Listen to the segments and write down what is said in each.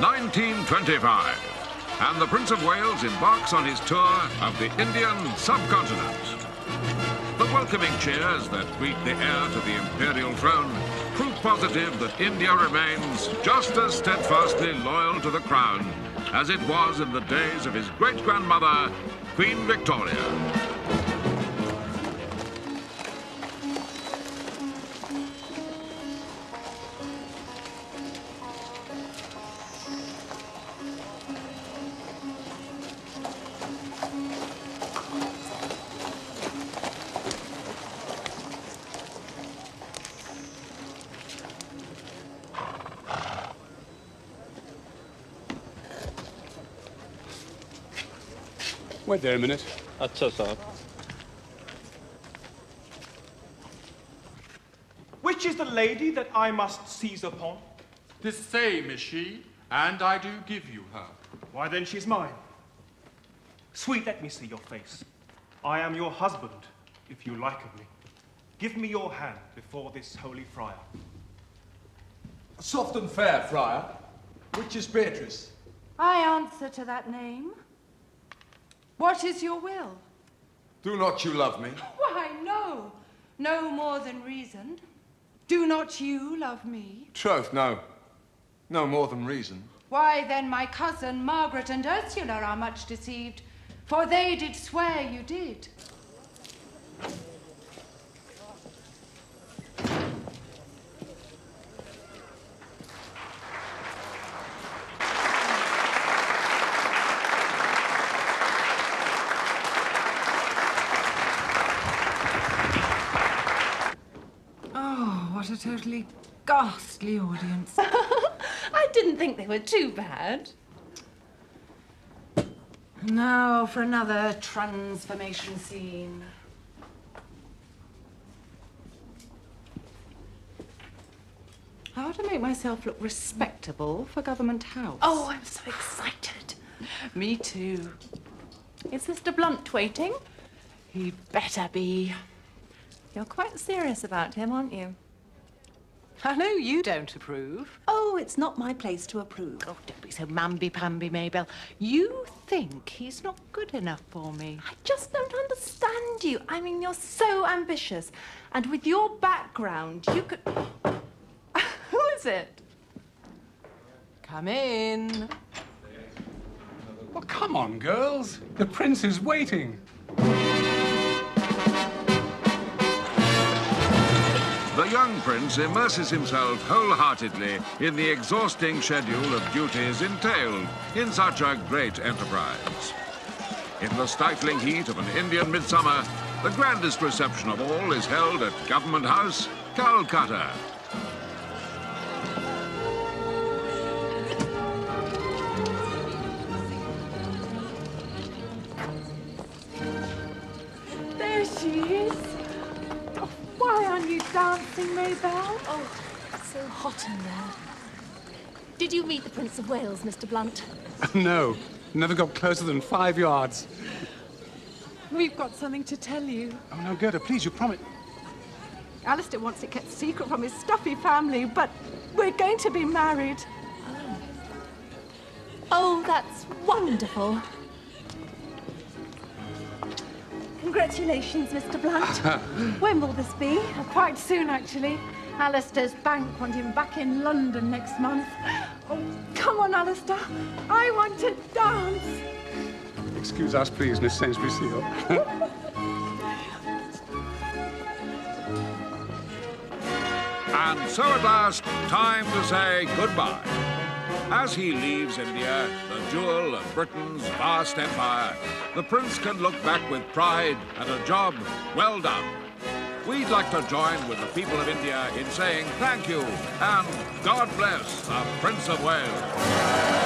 1925, and the Prince of Wales embarks on his tour of the Indian subcontinent. The welcoming cheers that greet the heir to the imperial throne prove positive that India remains just as steadfastly loyal to the crown as it was in the days of his great-grandmother, Queen Victoria. Wait there a minute. अच्छा साहब. Which is the lady that I must seize upon? The same is she, and I do give you her. Why then she's mine. Sweet, let me see your face. I am your husband, if you like of me. Give me your hand before this holy friar. Soft and fair, friar. Which is Beatrice? I answer to that name. What is your will? Do not you love me? Why, no. No more than reason. Do not you love me? Troth, no. No more than reason. Why, then my cousin Margaret and Ursula are much deceived, for they did swear you did. What a totally ghastly audience. I didn't think they were too bad. Now for another transformation scene. How to make myself look respectable for Government House? Oh, I'm so excited. Me too. Is Mr. Blunt waiting? He'd better be. You're quite serious about him, aren't you? I know you don't approve. Oh, it's not my place to approve. Oh, don't be so mamby-pamby, Mabel. You think he's not good enough for me. I just don't understand you. I mean, you're so ambitious. And with your background, you could... Who is it? Come in. Well, come on, girls. The prince is waiting. The young prince immerses himself wholeheartedly in the exhausting schedule of duties entailed in such a great enterprise. In the stifling heat of an Indian midsummer, the grandest reception of all is held at Government House, Calcutta. There she is. Oh, why aren't you dancing, Mabel? Oh, it's so hot in there. Did you meet the Prince of Wales, Mr. Blunt? No, never got closer than 5 yards. We've got something to tell you. Oh, no, Gerda, please, you promise. Alistair wants it kept secret from his stuffy family, but we're going to be married. Oh, that's wonderful. Congratulations, Mr. Blunt. When will this be? Quite soon, actually. Alistair's bank want him back in London next month. Oh, come on, Alistair. I want to dance. Excuse us, please, Miss Sainsbury-Seal. And so at last, time to say goodbye. As he leaves India, the jewel of Britain's vast empire, the prince can look back with pride and a job well done. We'd like to join with the people of India in saying thank you and God bless the Prince of Wales.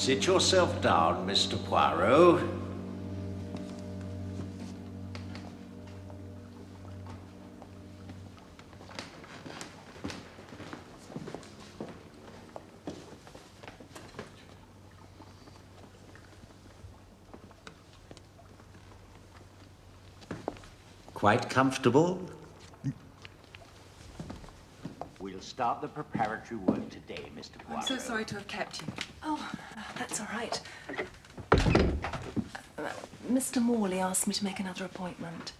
Sit yourself down, Mr. Poirot. Quite comfortable? We'll start the preparatory work today, Mr. Poirot. I'm so sorry to have kept you. Oh, that's all right. Mr. Morley asked me to make another appointment.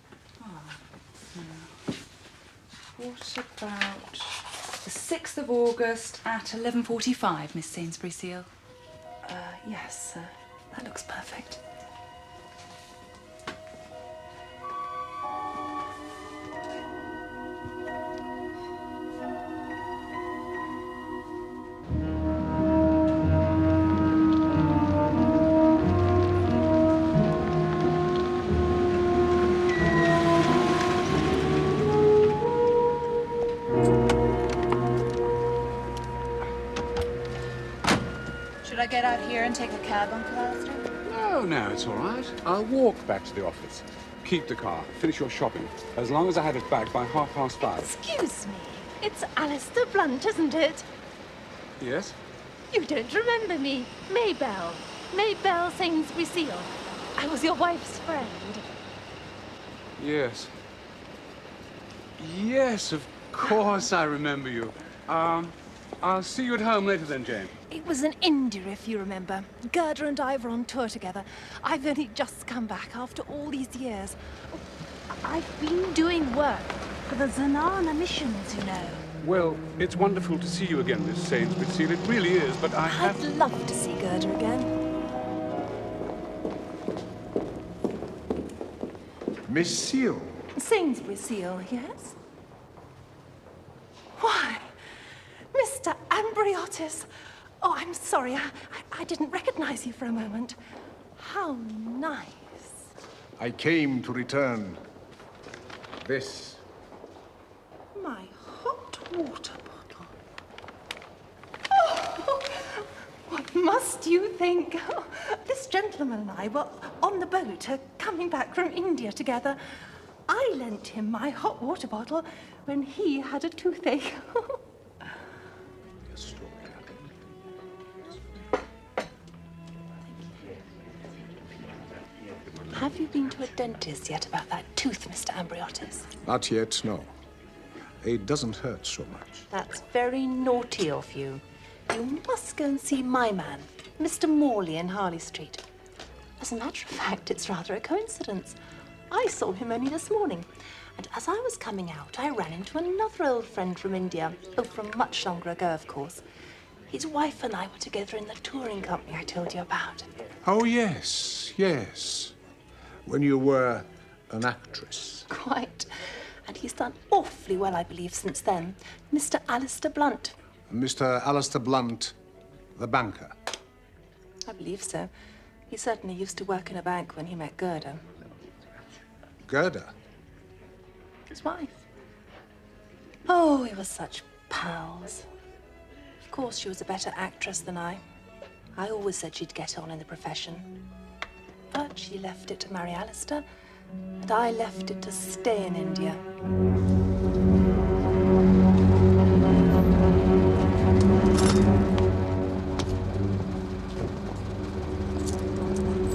What about the 6th of August at 11:45, Miss Sainsbury Seal? Yes, that looks perfect. Should I get out here and take a cab, Uncle Alistair? No, it's all right. I'll walk back to the office. Keep the car. Finish your shopping. As long as I have it back by 5:30. Excuse me. It's Alistair Blunt, isn't it? Yes? You don't remember me. Maybelle. Maybelle Sainsbury Seal. I was your wife's friend. Yes. Yes, of course I remember you. I'll see you at home later then, Jane. It was in India, if you remember. Gerda and I were on tour together. I've only just come back after all these years. I've been doing work for the Zanana missions, you know. Well, it's wonderful to see you again, Miss Sainsbury Seal. It really is, but I have... I'd love to see Gerda again. Miss Seal? Sainsbury Seal, yes? Why, Mr. Ambriotis. Oh, I'm sorry. I didn't recognize you for a moment. How nice. I came to return this. My hot water bottle. Oh, what must you think? Oh, this gentleman and I were on the boat coming back from India together. I lent him my hot water bottle when he had a toothache. Have you been to a dentist yet about that tooth, Mr. Ambriotis? Not yet, no. It doesn't hurt so much. That's very naughty of you. You must go and see my man, Mr. Morley in Harley Street. As a matter of fact, it's rather a coincidence. I saw him only this morning, and as I was coming out, I ran into another old friend from India. Oh, from much longer ago, of course. His wife and I were together in the touring company I told you about. Oh, yes, yes. When you were an actress. Quite. And he's done awfully well, I believe, since then. Mr. Alistair Blunt. Mr. Alistair Blunt, the banker. I believe so. He certainly used to work in a bank when he met Gerda. Gerda? His wife. Oh, we were such pals. Of course, she was a better actress than I. I always said she'd get on in the profession. But she left it to marry Alistair, and I left it to stay in India.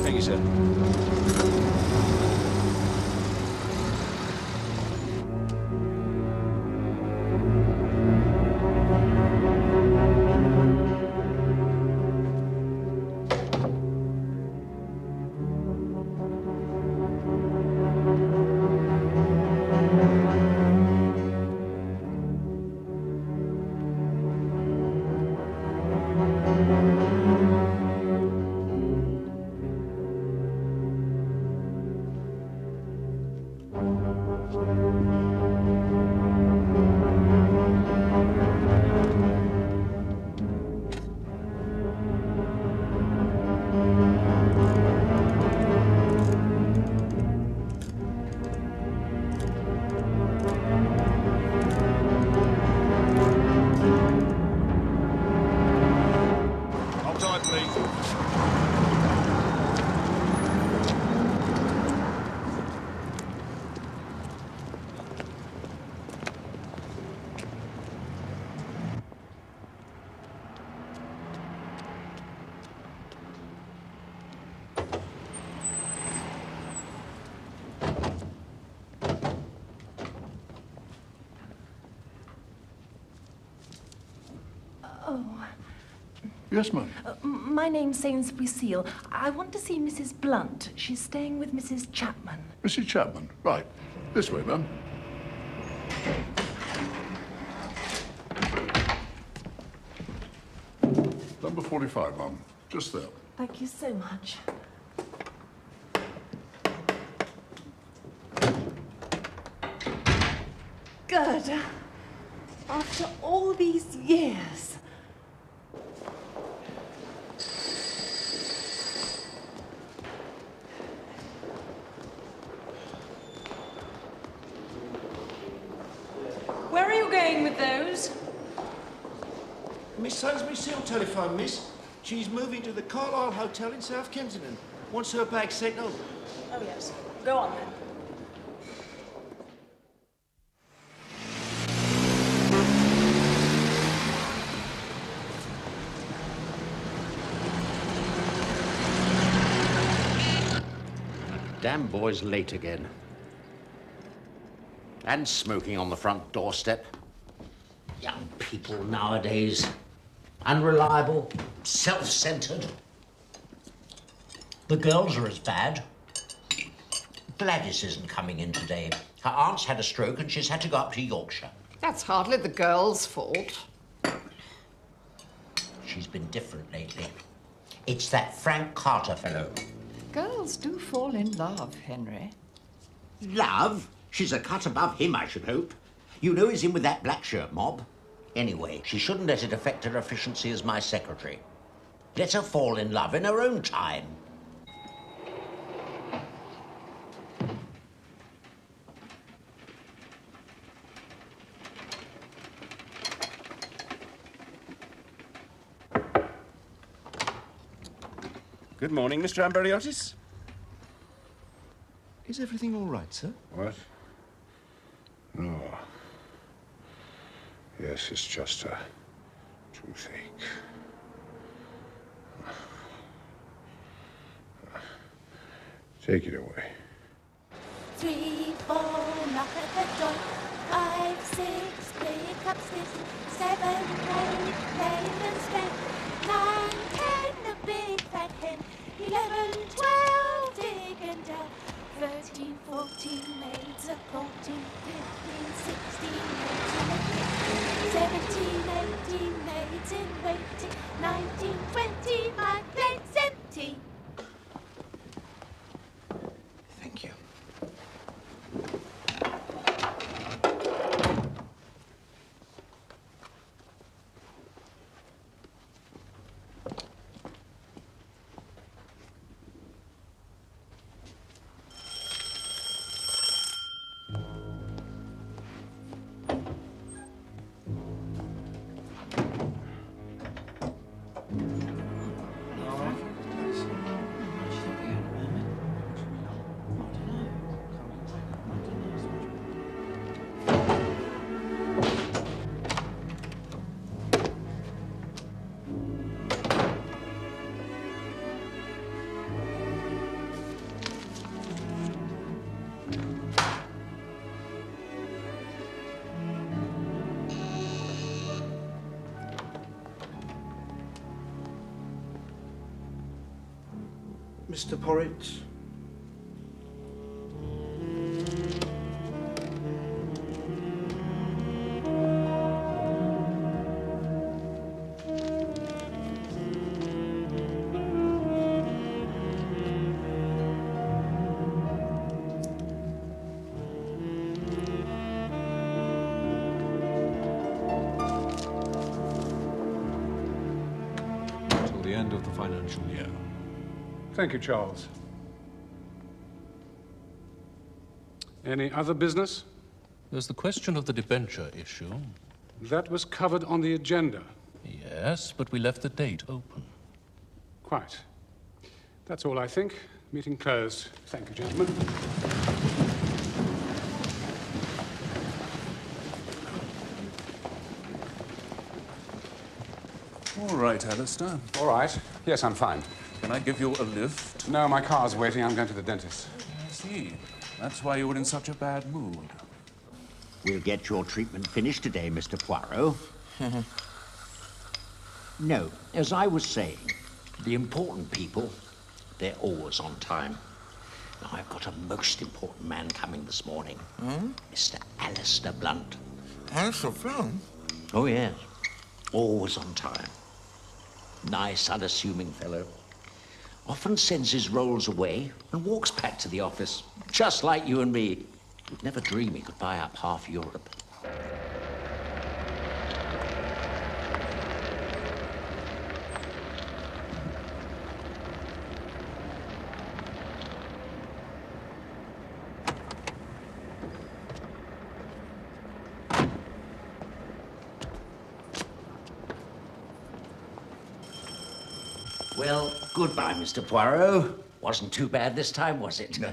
Thank you, sir. Yes, ma'am. My name's Sainsbury Seal. I want to see Mrs. Blunt. She's staying with Mrs. Chapman. Mrs. Chapman. Right. This way, ma'am. Number 45, ma'am. Just there. Thank you so much. Good. After all these years. Where are you going with those? Miss Sainsbury Seal telephone, miss. She's moving to the Carlisle Hotel in South Kensington. Wants her bag sent over. Oh, yes. Go on, then. Damn boy's late again. And smoking on the front doorstep. Young people nowadays. Unreliable, self-centered. The girls are as bad. Gladys isn't coming in today. Her aunt's had a stroke and she's had to go up to Yorkshire. That's hardly the girl's fault. She's been different lately. It's that Frank Carter fellow. Girls do fall in love, Henry. Love? She's a cut above him, I should hope. You know he's in with that black shirt mob. Anyway, she shouldn't let it affect her efficiency as my secretary. Let her fall in love in her own time. Good morning, Mr. Amberiotis. Is everything all right, sir? What? No. Yes, it's just a toothache. Take it away. 3, 4, knock at the door. 5, 6, pick up sticks. 7, 8, play the straight. 9, 10, the big fat hen. 11, 12, dig and dab. 13, 14, maids a courting. 15, 16, maids in waiting. 17, 18, maids in waiting. 19, 20, my plate's empty. Thank you. Mr. Porritt. Till the end of the financial year. Thank you, Charles. Any other business? There's the question of the debenture issue. That was covered on the agenda. Yes, but we left the date open. Quite. That's all, I think. Meeting closed. Thank you, gentlemen. All right, Alistair. All right. Yes, I'm fine. Can I give you a lift? No, my car's waiting. I'm going to the dentist. I see. That's why you were in such a bad mood. We'll get your treatment finished today, Mr. Poirot. No, as I was saying, the important people, they're always on time. Now, I've got a most important man coming this morning. Hmm? Mr. Alistair Blunt. Alistair Blunt? Oh, yes. Always on time. Nice, unassuming fellow. Often sends his rolls away and walks back to the office, just like you and me. Would never dream he could buy up half Europe. Well, goodbye, Mr. Poirot. Wasn't too bad this time, was it? No.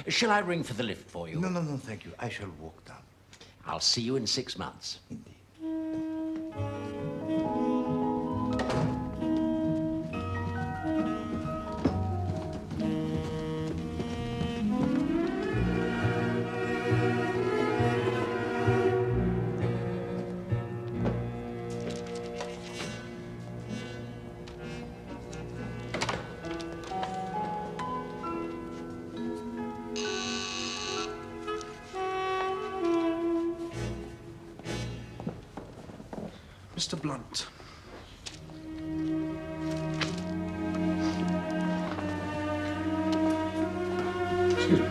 Shall I ring for the lift for you? No, thank you. I shall walk down. I'll see you in 6 months. Indeed. Mr. Blunt. Excuse me.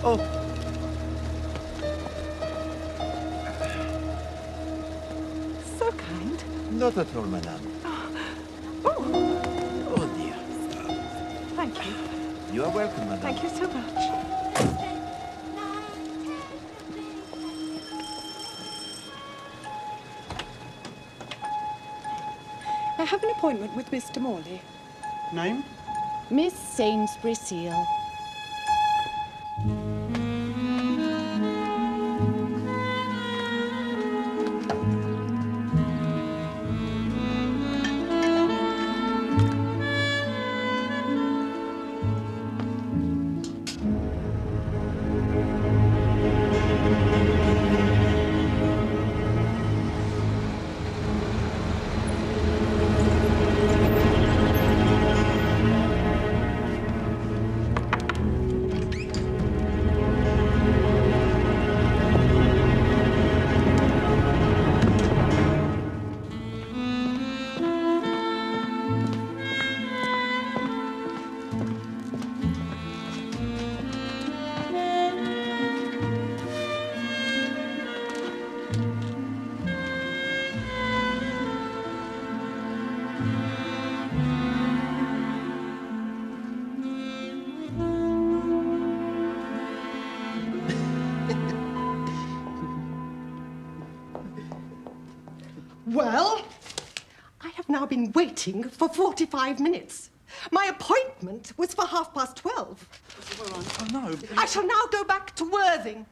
Oh. So kind. Not at all, madame. Oh, dear. Thank you. You are welcome, madame. Thank you so much. I have an appointment with Mr. Morley. Name? Miss Sainsbury Seal. Well, I have now been waiting for 45 minutes. My appointment was for 12:30. Oh, no. I shall now go back to Worthing.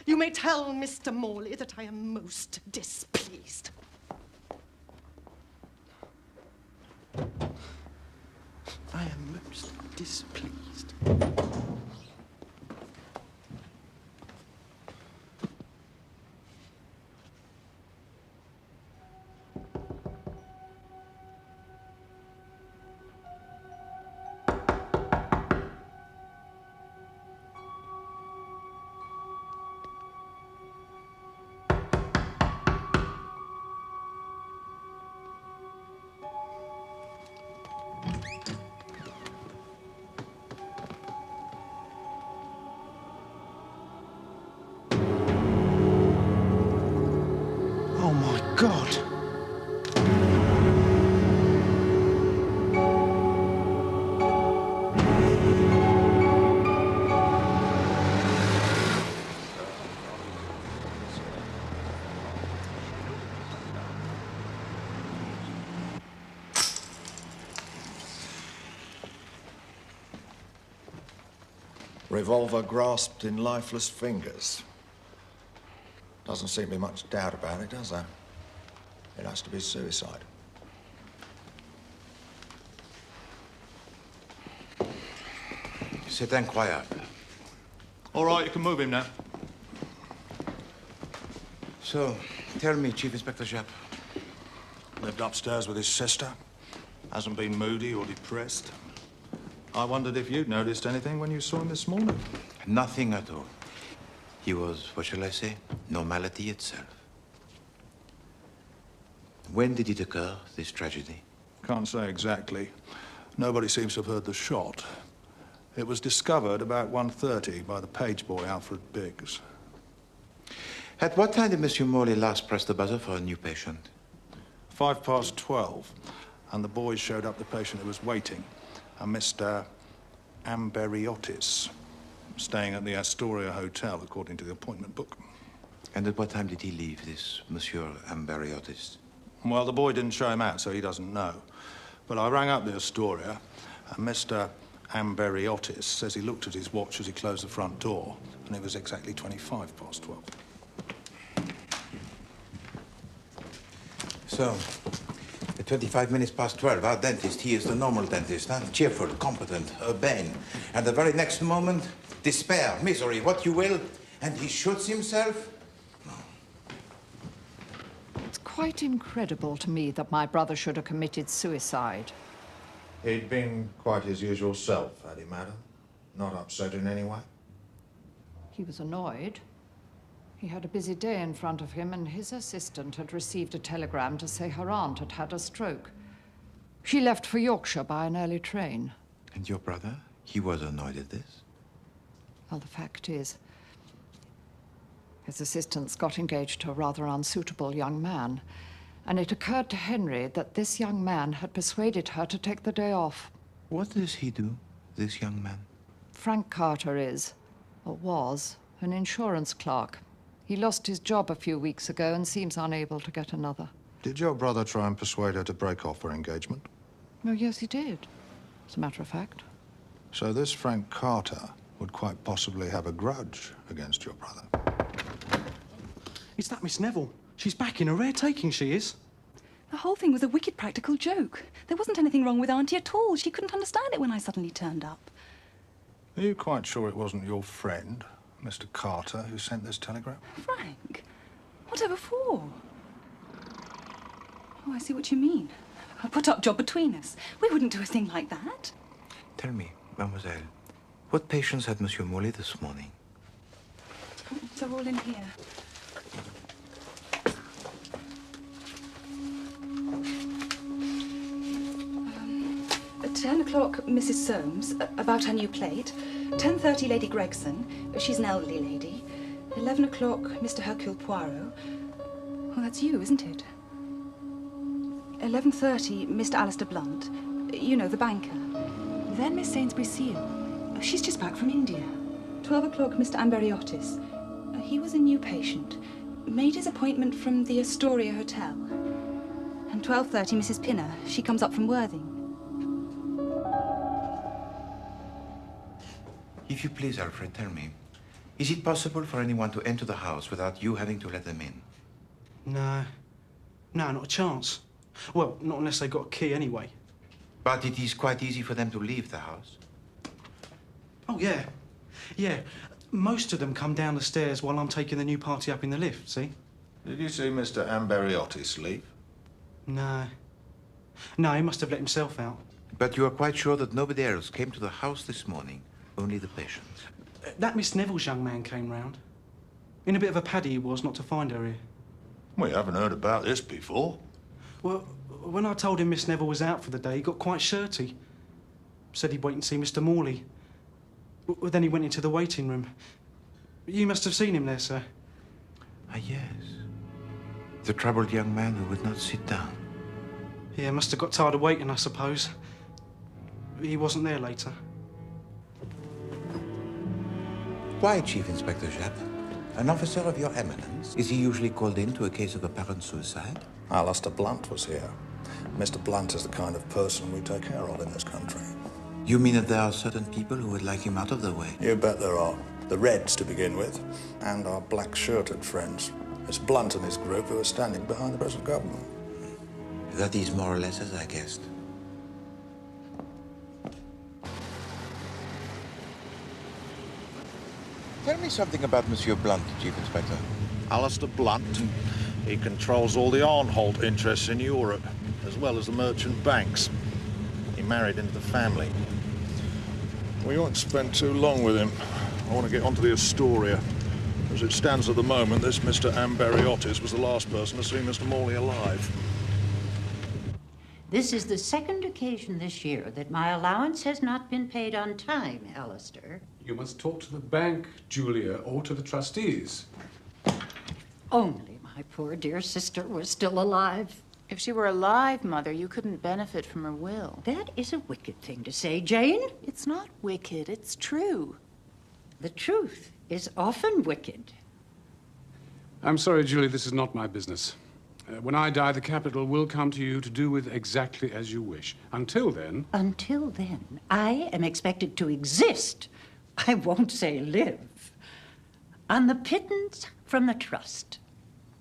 You may tell Mr. Morley that I am most displeased. I am most displeased. Oh, my God. Revolver grasped in lifeless fingers. Doesn't seem to be much doubt about it, does there? It has to be suicide. C'est incroyable. All right, you can move him now. So, tell me, Chief Inspector Japp. Lived upstairs with his sister. Hasn't been moody or depressed. I wondered if you'd noticed anything when you saw him this morning. Nothing at all. He was, what shall I say, normality itself. When did it occur, this tragedy? Can't say exactly. Nobody seems to have heard the shot. It was discovered about 1:30 by the page boy, Alfred Biggs. At what time did Monsieur Morley last press the buzzer for a new patient? 12:05, and the boys showed up the patient who was waiting, a Mr. Amberiotis, staying at the Astoria Hotel, according to the appointment book. And at what time did he leave, this Monsieur Amberiotis? Well, the boy didn't show him out, so he doesn't know. But I rang up the Astoria, and Mr. Amberiotis says he looked at his watch as he closed the front door, and it was exactly 12:25. So, at 25 minutes past 12, our dentist, he is the normal dentist, huh? Cheerful, competent, urbane. And the very next moment, despair, misery, what you will, and he shoots himself? It's quite incredible to me that my brother should have committed suicide. He'd been quite his usual self, had he, madam? Not upset in any way? He was annoyed. He had a busy day in front of him, and his assistant had received a telegram to say her aunt had had a stroke. She left for Yorkshire by an early train. And your brother? He was annoyed at this? Well, the fact is, his assistants got engaged to a rather unsuitable young man, and it occurred to Henry that this young man had persuaded her to take the day off. What does he do, this young man? Frank Carter is, or was, an insurance clerk. He lost his job a few weeks ago and seems unable to get another. Did your brother try and persuade her to break off her engagement? Oh, yes, he did, as a matter of fact. So this Frank Carter would quite possibly have a grudge against your brother. It's that Miss Neville. She's back in a rare taking, she is. The whole thing was a wicked practical joke. There wasn't anything wrong with Auntie at all. She couldn't understand it when I suddenly turned up. Are you quite sure it wasn't your friend, Mr. Carter, who sent this telegram? Frank? Whatever for? Oh, I see what you mean. A put-up job between us. We wouldn't do a thing like that. Tell me, mademoiselle, what patients had Monsieur Morley this morning? They're all in here. At 10 o'clock, Mrs. Soames, about her new plate. 10:30, Lady Gregson. She's an elderly lady. 11 o'clock, Mr. Hercule Poirot. Oh, that's you, isn't it? 11:30, Mr. Alistair Blunt. You know, the banker. Then Miss Sainsbury Seal. She's just back from India. 12 o'clock, Mr. Amberiotis. He was a new patient. Made his appointment from the Astoria Hotel. And 12:30, Mrs. Pinner. She comes up from Worthing. If you please, Alfred, tell me, is it possible for anyone to enter the house without you having to let them in? No. No, not a chance. Well, not unless they got a key anyway. But it is quite easy for them to leave the house. Oh, yeah. Yeah. Most of them come down the stairs while I'm taking the new party up in the lift, see? Did you see Mr. Amberiotis leave? No. No, he must have let himself out. But you are quite sure that nobody else came to the house this morning? Only the patients? That Miss Neville's young man came round. In a bit of a paddy he was not to find her here. We haven't heard about this before. Well, when I told him Miss Neville was out for the day, he got quite shirty. Said he'd wait and see Mr. Morley. Well, then he went into the waiting room. You must have seen him there, sir. Ah, yes. The troubled young man who would not sit down. Yeah, must have got tired of waiting, I suppose. He wasn't there later. Why, Chief Inspector Japp? An officer of your eminence? Is he usually called in to a case of apparent suicide? Alistair Blunt was here. Mr. Blunt is the kind of person we take care of in this country. You mean that there are certain people who would like him out of the way? You bet there are. The Reds, to begin with, and our black-shirted friends. It's Blunt and his group who are standing behind the present government. That is more or less as I guessed. Tell me something about Monsieur Blunt, Chief Inspector. Alistair Blunt. He controls all the Arnholt interests in Europe, as well as the merchant banks. He married into the family. We won't spend too long with him. I want to get onto the Astoria. As it stands at the moment, this Mr. Amberiotis was the last person to see Mr. Morley alive. This is the second occasion this year that my allowance has not been paid on time, Alistair. You must talk to the bank, Julia, or to the trustees. Only my poor dear sister was still alive. If she were alive, Mother, you couldn't benefit from her will. That is a wicked thing to say, Jane. It's not wicked, it's true. The truth is often wicked. I'm sorry, Julie, this is not my business. When I die, the capital will come to you to do with exactly as you wish. Until then... Until then, I am expected to exist. I won't say live. On the pittance from the trust.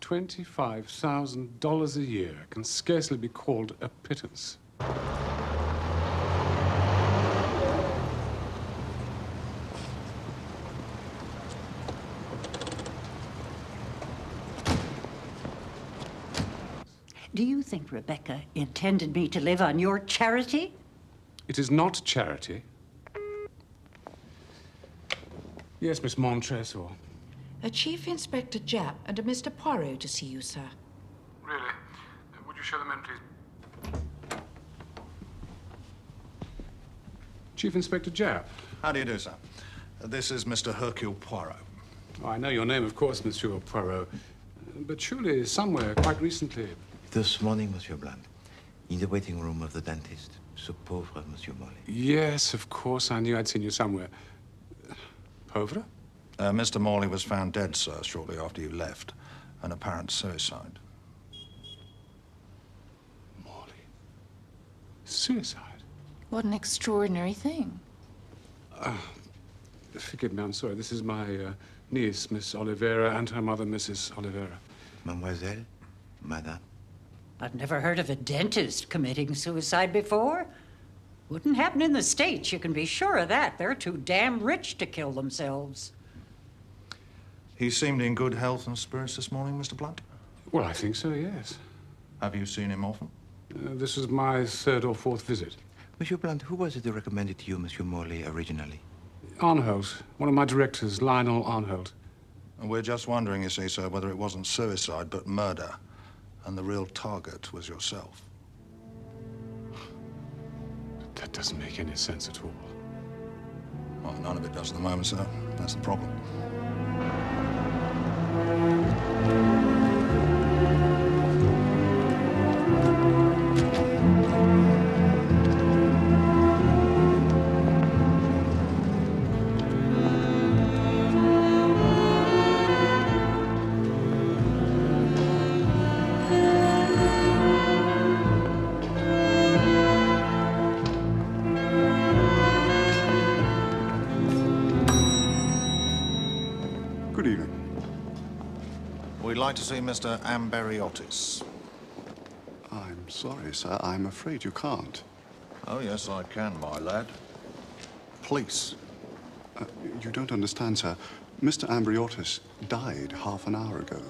$25,000 a year can scarcely be called a pittance. Do you think Rebecca intended me to live on your charity? It is not charity. Yes, Miss Montresor. A Chief Inspector Japp and a Mr. Poirot to see you, sir. Really? Would you show them in, please? Chief Inspector Japp. How do you do, sir? This is Mr. Hercule Poirot. Oh, I know your name, of course, Monsieur Poirot. But surely somewhere, quite recently... This morning, Monsieur Blunt, in the waiting room of the dentist, ce pauvre Monsieur Morley. Yes, of course, I knew I'd seen you somewhere. Pauvre? Mr. Morley was found dead, sir, shortly after you left. An apparent suicide. Morley? Suicide? What an extraordinary thing. Forgive me, I'm sorry. This is my niece, Miss Oliveira, and her mother, Mrs. Oliveira. Mademoiselle? Madame? I've never heard of a dentist committing suicide before. Wouldn't happen in the States, you can be sure of that. They're too damn rich to kill themselves. He seemed in good health and spirits this morning, Mr. Blunt? Well, I think so, yes. Have you seen him often? This is my third or fourth visit. Monsieur Blunt, who was it who recommended to you Monsieur Morley originally? Arnholt. One of my directors, Lionel Arnholt. And we're just wondering, you see, sir, whether it wasn't suicide, but murder. And the real target was yourself. That doesn't make any sense at all. Well, none of it does at the moment, sir. That's the problem. Good evening. We'd like to see Mr. Amberiotis. I'm sorry, sir. I'm afraid you can't. Oh, yes, I can, my lad. Police. You don't understand, sir. Mr. Amberiotis died half an hour ago.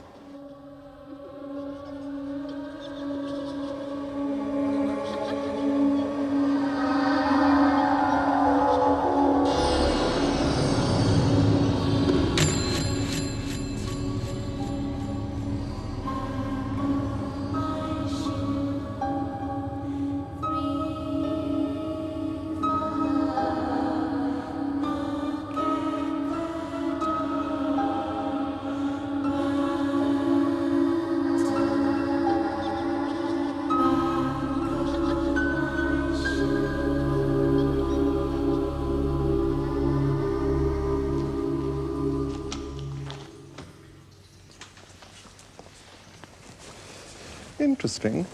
Interesting.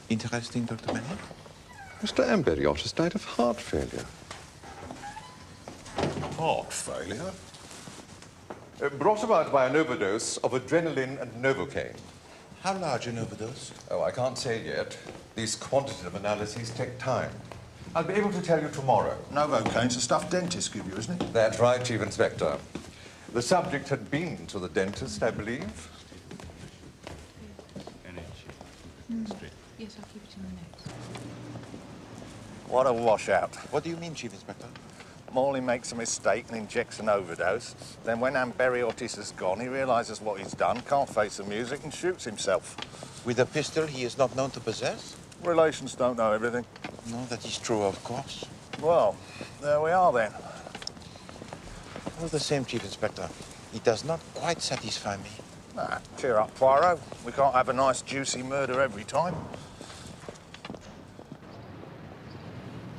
Interesting, Dr. Manning? Mr. Amberiotis died of heart failure. Heart failure? Brought about by an overdose of adrenaline and Novocaine. How large an overdose? Oh, I can't say yet. These quantitative analyses take time. I'll be able to tell you tomorrow. Novocaine's the stuff dentists give you, isn't it? That's right, Chief Inspector. The subject had been to the dentist, I believe. Yes, I'll keep it in the notes. What a washout. What do you mean, Chief Inspector? Morley makes a mistake and injects an overdose. Then when Amberiotis has gone, he realises what he's done, can't face the music, and shoots himself. With a pistol he is not known to possess? Relations don't know everything. No, that is true, of course. Well, there we are then. All the same, Chief Inspector, it does not quite satisfy me. Nah, cheer up, Poirot. We can't have a nice, juicy murder every time.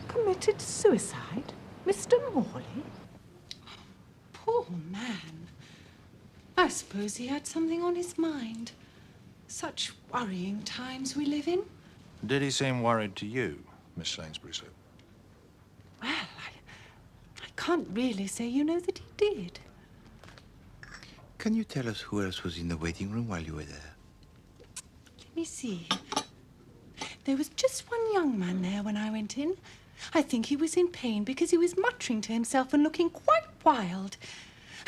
Committed suicide? Mr. Morley? Poor man. I suppose he had something on his mind. Such worrying times we live in. Did he seem worried to you, Miss Sainsbury? Well, I can't really say you know that he did. Can you tell us who else was in the waiting room while you were there? Let me see. There was just one young man there when I went in. I think he was in pain because he was muttering to himself and looking quite wild.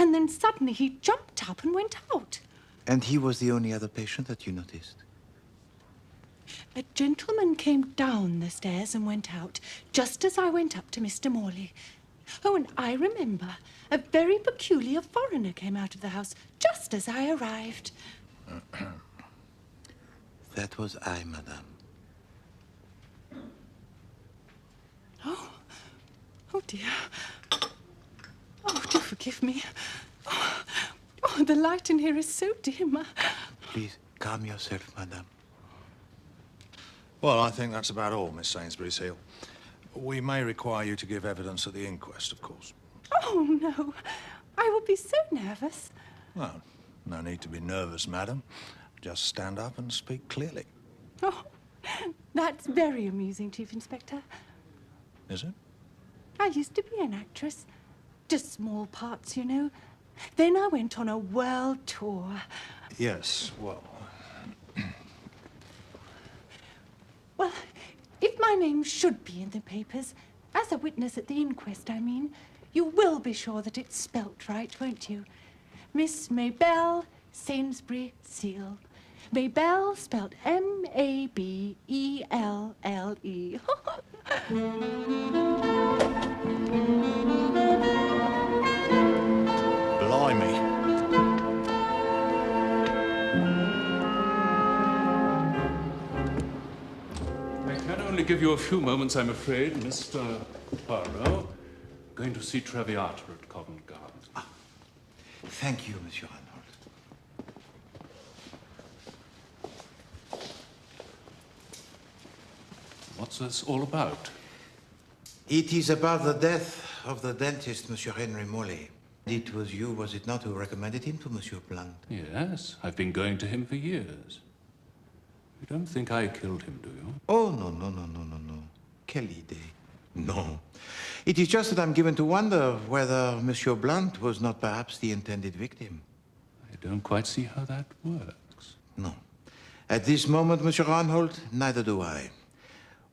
And then suddenly he jumped up and went out. And he was the only other patient that you noticed? A gentleman came down the stairs and went out, just as I went up to Mr. Morley. Oh, and I remember a very peculiar foreigner came out of the house just as I arrived. That was I, madame. Oh, dear. Oh, do forgive me. Oh, the light in here is so dim. Please, calm yourself, madame. Well, I think that's about all, Miss Sainsbury Seal. We may require you to give evidence at the inquest, of course. Oh, no. I will be so nervous. Well, no need to be nervous, madam. Just stand up and speak clearly. Oh, that's very amusing, Chief Inspector. Is it? I used to be an actress. Just small parts, you know. Then I went on a world tour. Yes, well... Well, if my name should be in the papers, as a witness at the inquest, I mean, you will be sure that it's spelt right, won't you? Miss Maybelle Sainsbury Seal. Maybelle spelled M-A-B-E-L-L-E. Blimey. I can only give you a few moments, I'm afraid, Mr. Poirot. Going to see Traviata at Covent Garden. Thank you, Monsieur Arnold. What's this all about? It is about the death of the dentist, Monsieur Henry Morley. It was you, was it not, who recommended him to Monsieur Blunt? Yes, I've been going to him for years. You don't think I killed him, do you? Oh, no. Quelle idée. No. It is just that I'm given to wonder whether Monsieur Blunt was not perhaps the intended victim. I don't quite see how that works. No. At this moment, Monsieur Arnold, neither do I.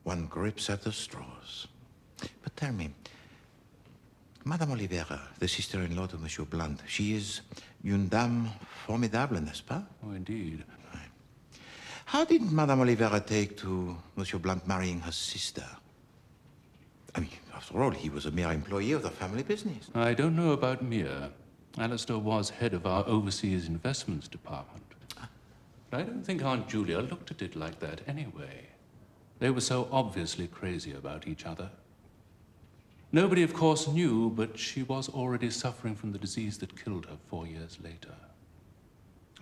One grips at the straws. But tell me, Madame Oliveira, the sister-in-law to Monsieur Blunt, she is une dame formidable, n'est-ce pas? Oh, indeed. How did Madame Oliveira take to Monsieur Blunt marrying her sister? I mean, after all, he was a mere employee of the family business. I don't know about mere. Alistair was head of our overseas investments department. But I don't think Aunt Julia looked at it like that anyway. They were so obviously crazy about each other. Nobody, of course, knew, but she was already suffering from the disease that killed her 4 years later.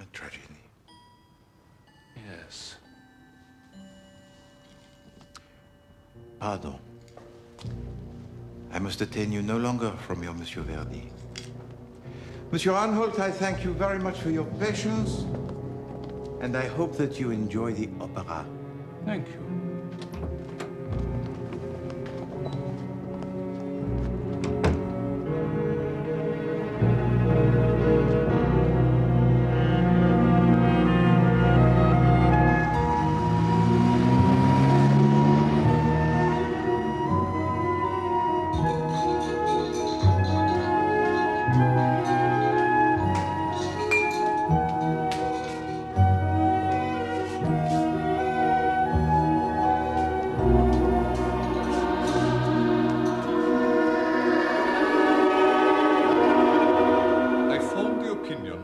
A tragedy. Yes. Pardon. I must detain you no longer from your Monsieur Verdi. Monsieur Arnold, I thank you very much for your patience, and I hope that you enjoy the opera. Thank you.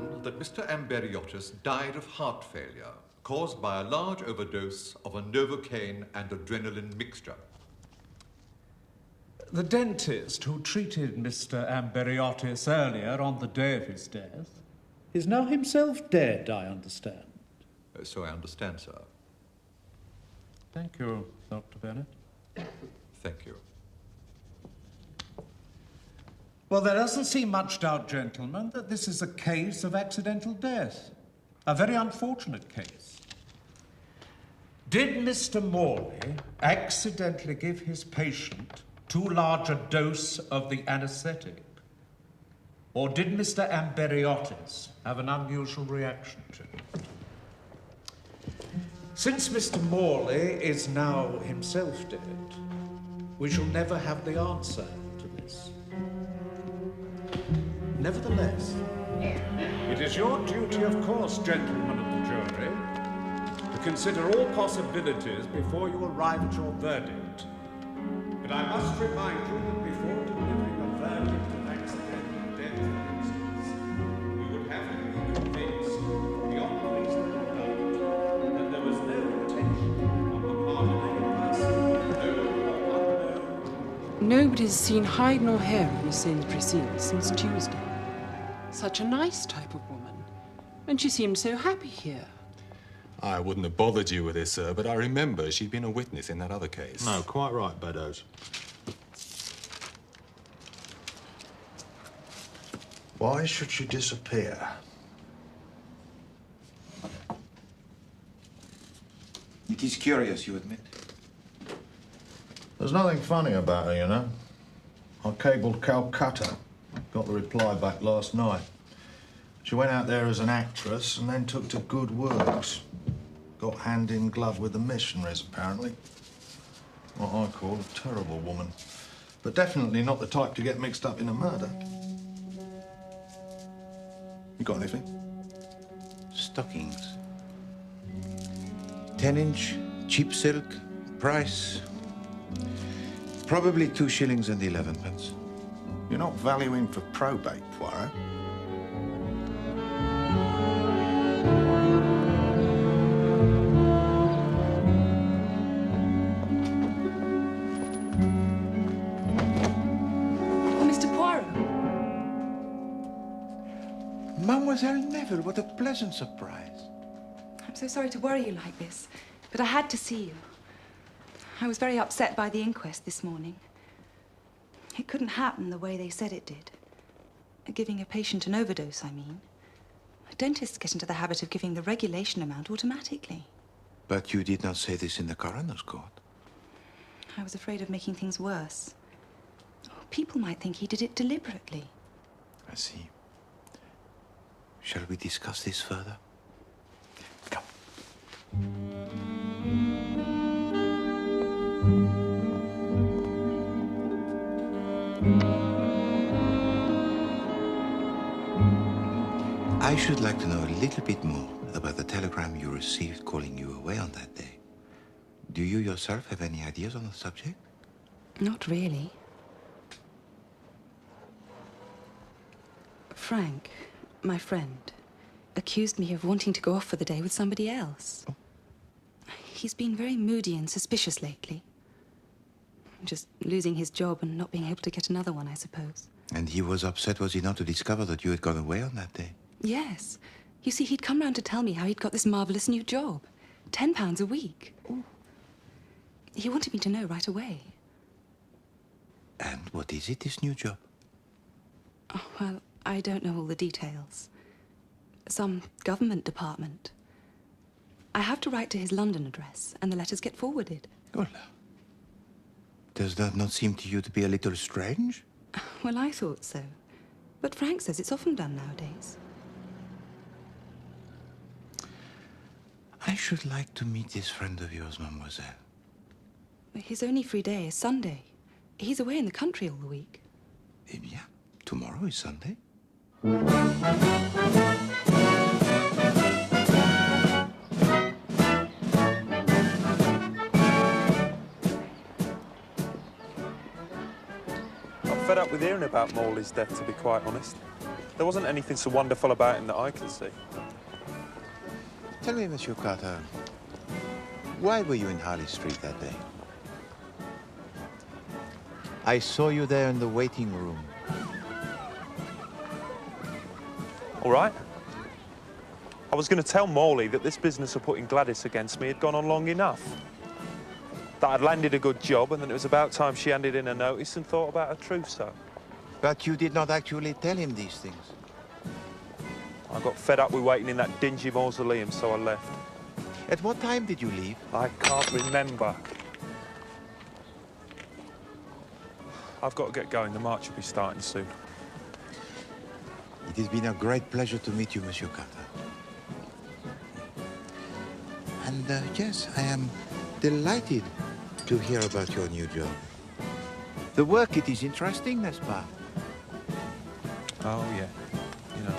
determined that Mr. Amberiotis died of heart failure caused by a large overdose of a Novocaine and adrenaline mixture. The dentist who treated Mr. Amberiotis earlier on the day of his death is now himself dead, I understand. So I understand, sir. Thank you, Dr. Bennett. Thank you. Well, there doesn't seem much doubt, gentlemen, that this is a case of accidental death. A very unfortunate case. Did Mr. Morley accidentally give his patient too large a dose of the anesthetic? Or did Mr. Amberiotis have an unusual reaction to it? Since Mr. Morley is now himself dead, we shall never have the answer to this. Nevertheless, it is your duty, of course, gentlemen of the jury, to consider all possibilities before you arrive at your verdict. But I must remind you that before delivering a verdict of accidental death, for instance, we would have to be convinced, beyond reasonable doubt, that there was no intention on the part of any person, known or unknown. Nobody's seen hide nor hair of Miss Sainsbury since Tuesday. Such a nice type of woman. And she seemed so happy here. I wouldn't have bothered you with this, sir, but I remember she'd been a witness in that other case. No, quite right, Beddoes. Why should she disappear? It is curious, you admit. There's nothing funny about her, you know. I cabled Calcutta. Got the reply back last night. She went out there as an actress and then took to good works. Got hand in glove with the missionaries, apparently. What I call a terrible woman. But definitely not the type to get mixed up in a murder. You got anything? Stockings. 10-inch, cheap silk, price. Probably 2 shillings and 11 pence. You're not valuing for probate, Poirot. Oh, Mr. Poirot. Mademoiselle Neville, what a pleasant surprise. I'm so sorry to worry you like this, but I had to see you. I was very upset by the inquest this morning. It couldn't happen the way they said it did. Giving a patient an overdose, I mean. Dentists get into the habit of giving the regulation amount automatically. But you did not say this in the coroner's court. I was afraid of making things worse. People might think he did it deliberately. I see. Shall we discuss this further? Come. I should like to know a little bit more about the telegram you received calling you away on that day. Do you yourself have any ideas on the subject? Not really. Frank, my friend, accused me of wanting to go off for the day with somebody else. Oh. He's been very moody and suspicious lately. Just losing his job and not being able to get another one, I suppose. And he was upset, was he not, to discover that you had gone away on that day? Yes. You see, he'd come round to tell me how he'd got this marvellous new job. £10 a week. Ooh. He wanted me to know right away. And what is it, this new job? Oh, well, I don't know all the details. Some government department. I have to write to his London address, and the letters get forwarded. Hola. Does that not seem to you to be a little strange? Well, I thought so. But Frank says it's often done nowadays. I should like to meet this friend of yours, mademoiselle. His only free day is Sunday. He's away in the country all the week. Eh bien, tomorrow is Sunday. I'm fed up with hearing about Morley's death, to be quite honest. There wasn't anything so wonderful about him that I could see. Tell me, Monsieur Carter, why were you in Harley Street that day? I saw you there in the waiting room. All right. I was going to tell Morley that this business of putting Gladys against me had gone on long enough. That I'd landed a good job and that it was about time she handed in a notice and thought about her trousseau. But you did not actually tell him these things. I got fed up with waiting in that dingy mausoleum, so I left. At what time did you leave? I can't remember. I've got to get going. The march will be starting soon. It has been a great pleasure to meet you, Monsieur Carter. And yes, I am delighted to hear about your new job. The work, it is interesting, n'est-ce pas? Oh, yeah. You know.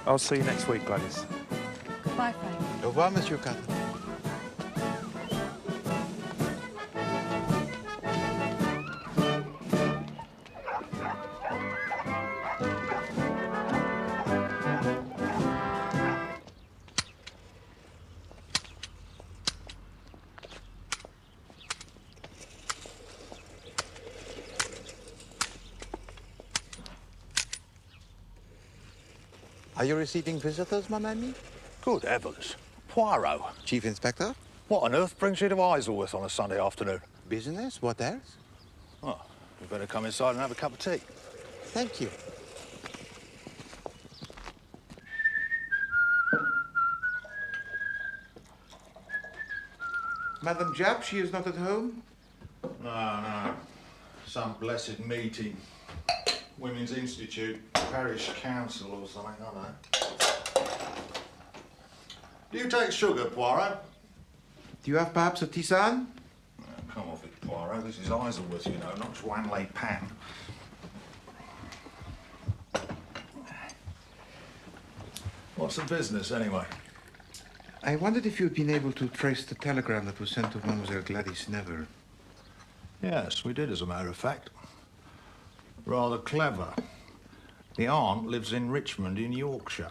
I'll see you next week, Gladys. Goodbye, Frank. Au revoir, Monsieur Carter. Are you receiving visitors, mon ami? Good heavens. Poirot. Chief Inspector? What on earth brings you to Isleworth on a Sunday afternoon? Business? What else? Oh, you better come inside and have a cup of tea. Thank you. Madame Japp, she is not at home? No. Some blessed meeting. Women's Institute, Parish Council or something, I don't know. Do you take sugar, Poirot? Do you have perhaps a tisane? Oh, come off it, Poirot. This is Isleworth, you know, not Swanley Pan. What's the business, anyway? I wondered if you'd been able to trace the telegram that was sent to Mademoiselle Gladys Neville. Yes, we did, as a matter of fact. Rather clever. The aunt lives in Richmond in Yorkshire.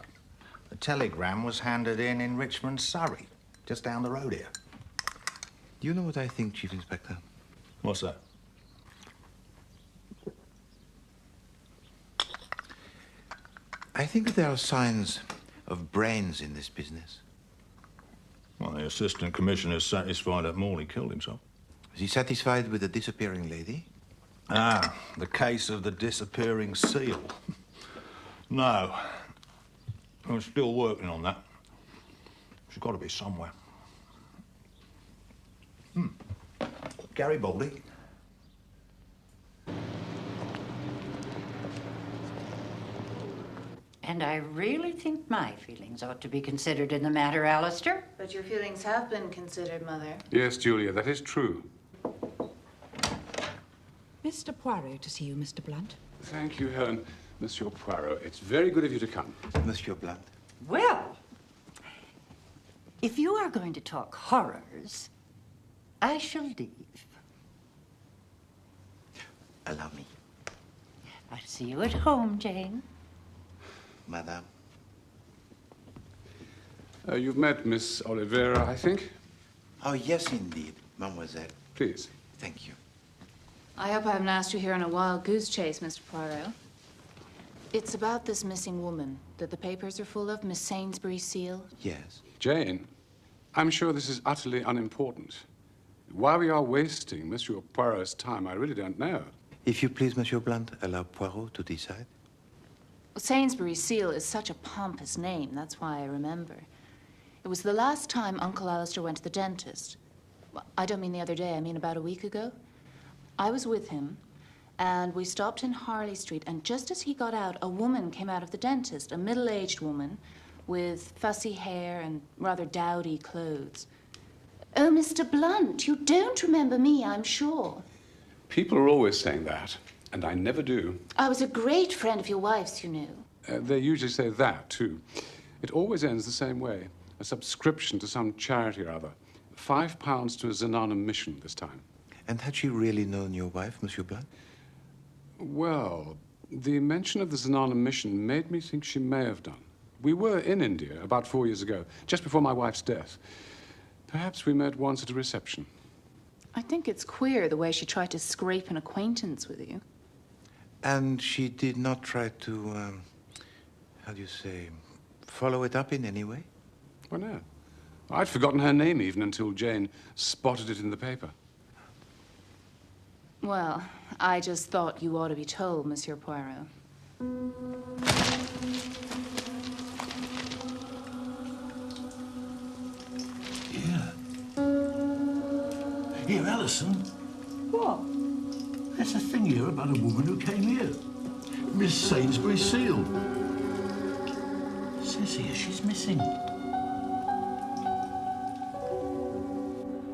The telegram was handed in Richmond, Surrey, just down the road here. Do you know what I think, Chief Inspector? What's that? I think that there are signs of brains in this business. Well, the Assistant Commissioner's satisfied that Morley killed himself. Is he satisfied with the disappearing lady? Ah, the case of the disappearing seal. No. We're still working on that. She's got to be somewhere. Garibaldi. And I really think my feelings ought to be considered in the matter, Alistair. But your feelings have been considered, Mother. Yes, Julia, that is true. Mr. Poirot to see you, Mr. Blunt. Thank you, Helen. Monsieur Poirot, it's very good of you to come. Monsieur Blunt. Well, if you are going to talk horrors, I shall leave. Allow me. I'll see you at home, Jane. Madame. You've met Miss Oliveira, I think? Oh, yes, indeed, mademoiselle. Please. Thank you. I hope I haven't asked you here on a wild goose chase, Mr. Poirot. It's about this missing woman that the papers are full of, Miss Sainsbury Seal. Yes. Jane, I'm sure this is utterly unimportant. Why we are wasting Monsieur Poirot's time, I really don't know. If you please, Monsieur Blunt, allow Poirot to decide. Sainsbury Seal is such a pompous name, that's why I remember. It was the last time Uncle Alistair went to the dentist. Well, I don't mean the other day, I mean about a week ago. I was with him, and we stopped in Harley Street, and just as he got out, a woman came out of the dentist, a middle-aged woman with fussy hair and rather dowdy clothes. Oh, Mr. Blunt, you don't remember me, I'm sure. People are always saying that, and I never do. I was a great friend of your wife's, you know. They usually say that, too. It always ends the same way. A subscription to some charity or other. £5 to a Xenon mission this time. And had she really known your wife, Monsieur Blunt? Well, The mention of the Zanana mission made me think she may have done. We were in India about 4 years ago, just before my wife's death. Perhaps we met once at a reception. I think it's queer the way she tried to scrape an acquaintance with you. And she did not try to, how do you say, follow it up in any way? Why no? I'd forgotten her name even until Jane spotted it in the paper. Well, I just thought you ought to be told, Monsieur Poirot. Here, Alison. What? There's a thing here about a woman who came here. Miss Sainsbury Seal. Says here she's missing.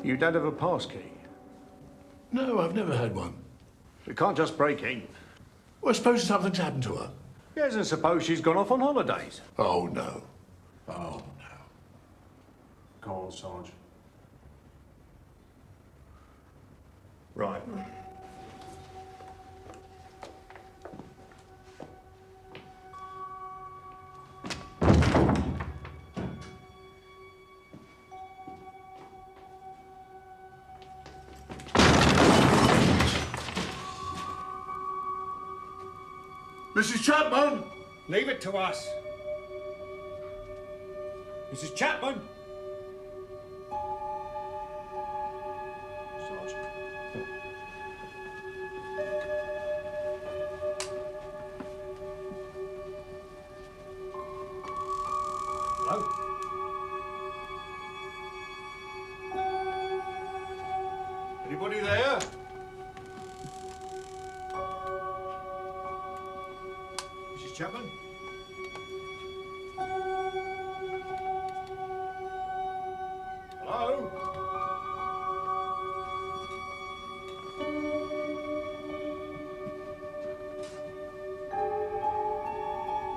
You don't have a pass key? No, I've never had one. We can't just break in. Well, suppose something's happened to her. Yes, and suppose she's gone off on holidays. Oh, no. Oh, no. Go on, Sarge. Right. Mrs. Chapman! Leave it to us. Mrs. Chapman! Sarge. Hello? Anybody there? Mrs. Chapman? Hello?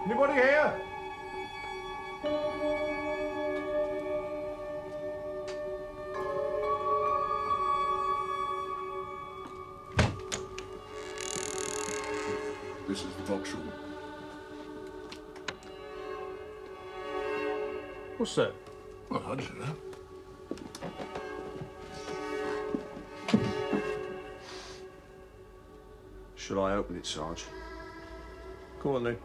Anybody here? This is the box room. What's that? Well, I don't know. Shall I open it, Sarge? Go on then.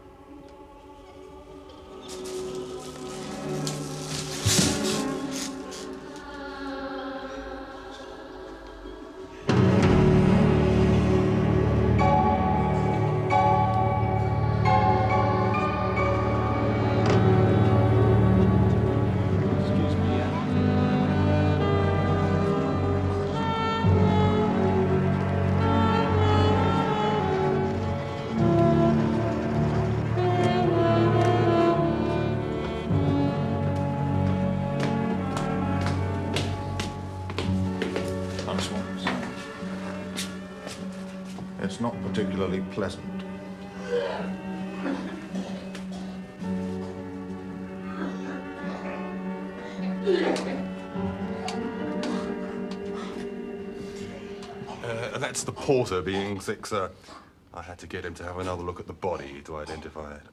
It's not particularly pleasant. That's the porter being sick, sir. I had to get him to have another look at the body to identify it.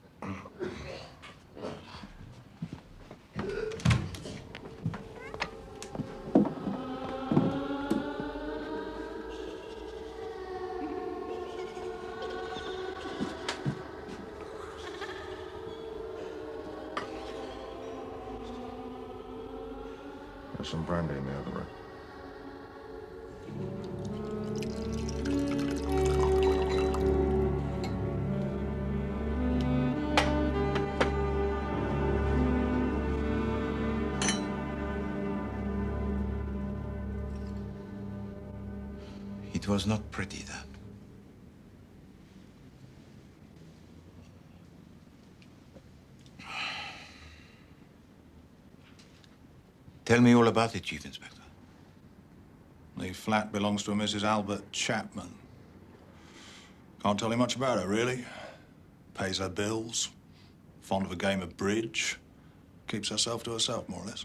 There's some brandy in the other room. It was not pretty, that. Tell me all about it, Chief Inspector. The flat belongs to a Mrs. Albert Chapman. Can't tell you much about her, really. Pays her bills, fond of a game of bridge, keeps herself to herself, more or less.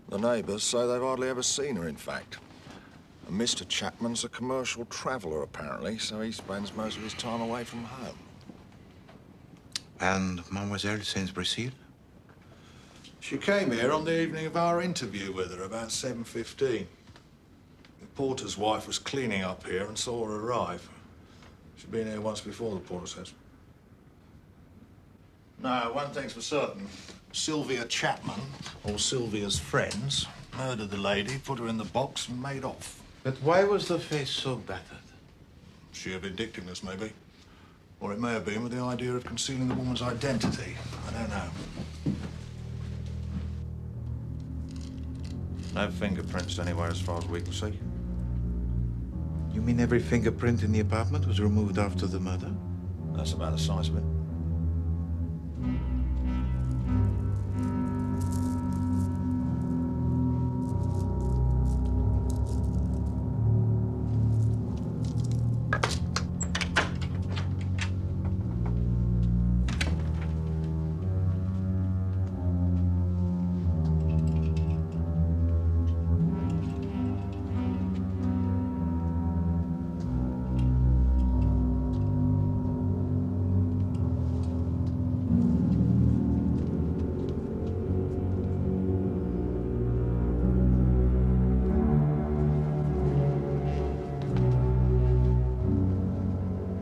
The neighbours say they've hardly ever seen her, in fact. And Mr. Chapman's a commercial traveller, apparently, so he spends most of his time away from home. And Mademoiselle Saint-Brécile? She came here on the evening of our interview with her, about 7:15. The porter's wife was cleaning up here and saw her arrive. She'd been here once before, the porter says. No, one thing's for certain. Sylvia Chapman, or Sylvia's friends, murdered the lady, put her in the box and made off. But why was the face so battered? Sheer vindictiveness, maybe. Or it may have been with the idea of concealing the woman's identity. I don't know. No fingerprints anywhere as far as we can see. You mean every fingerprint in the apartment was removed after the murder? That's about the size of it.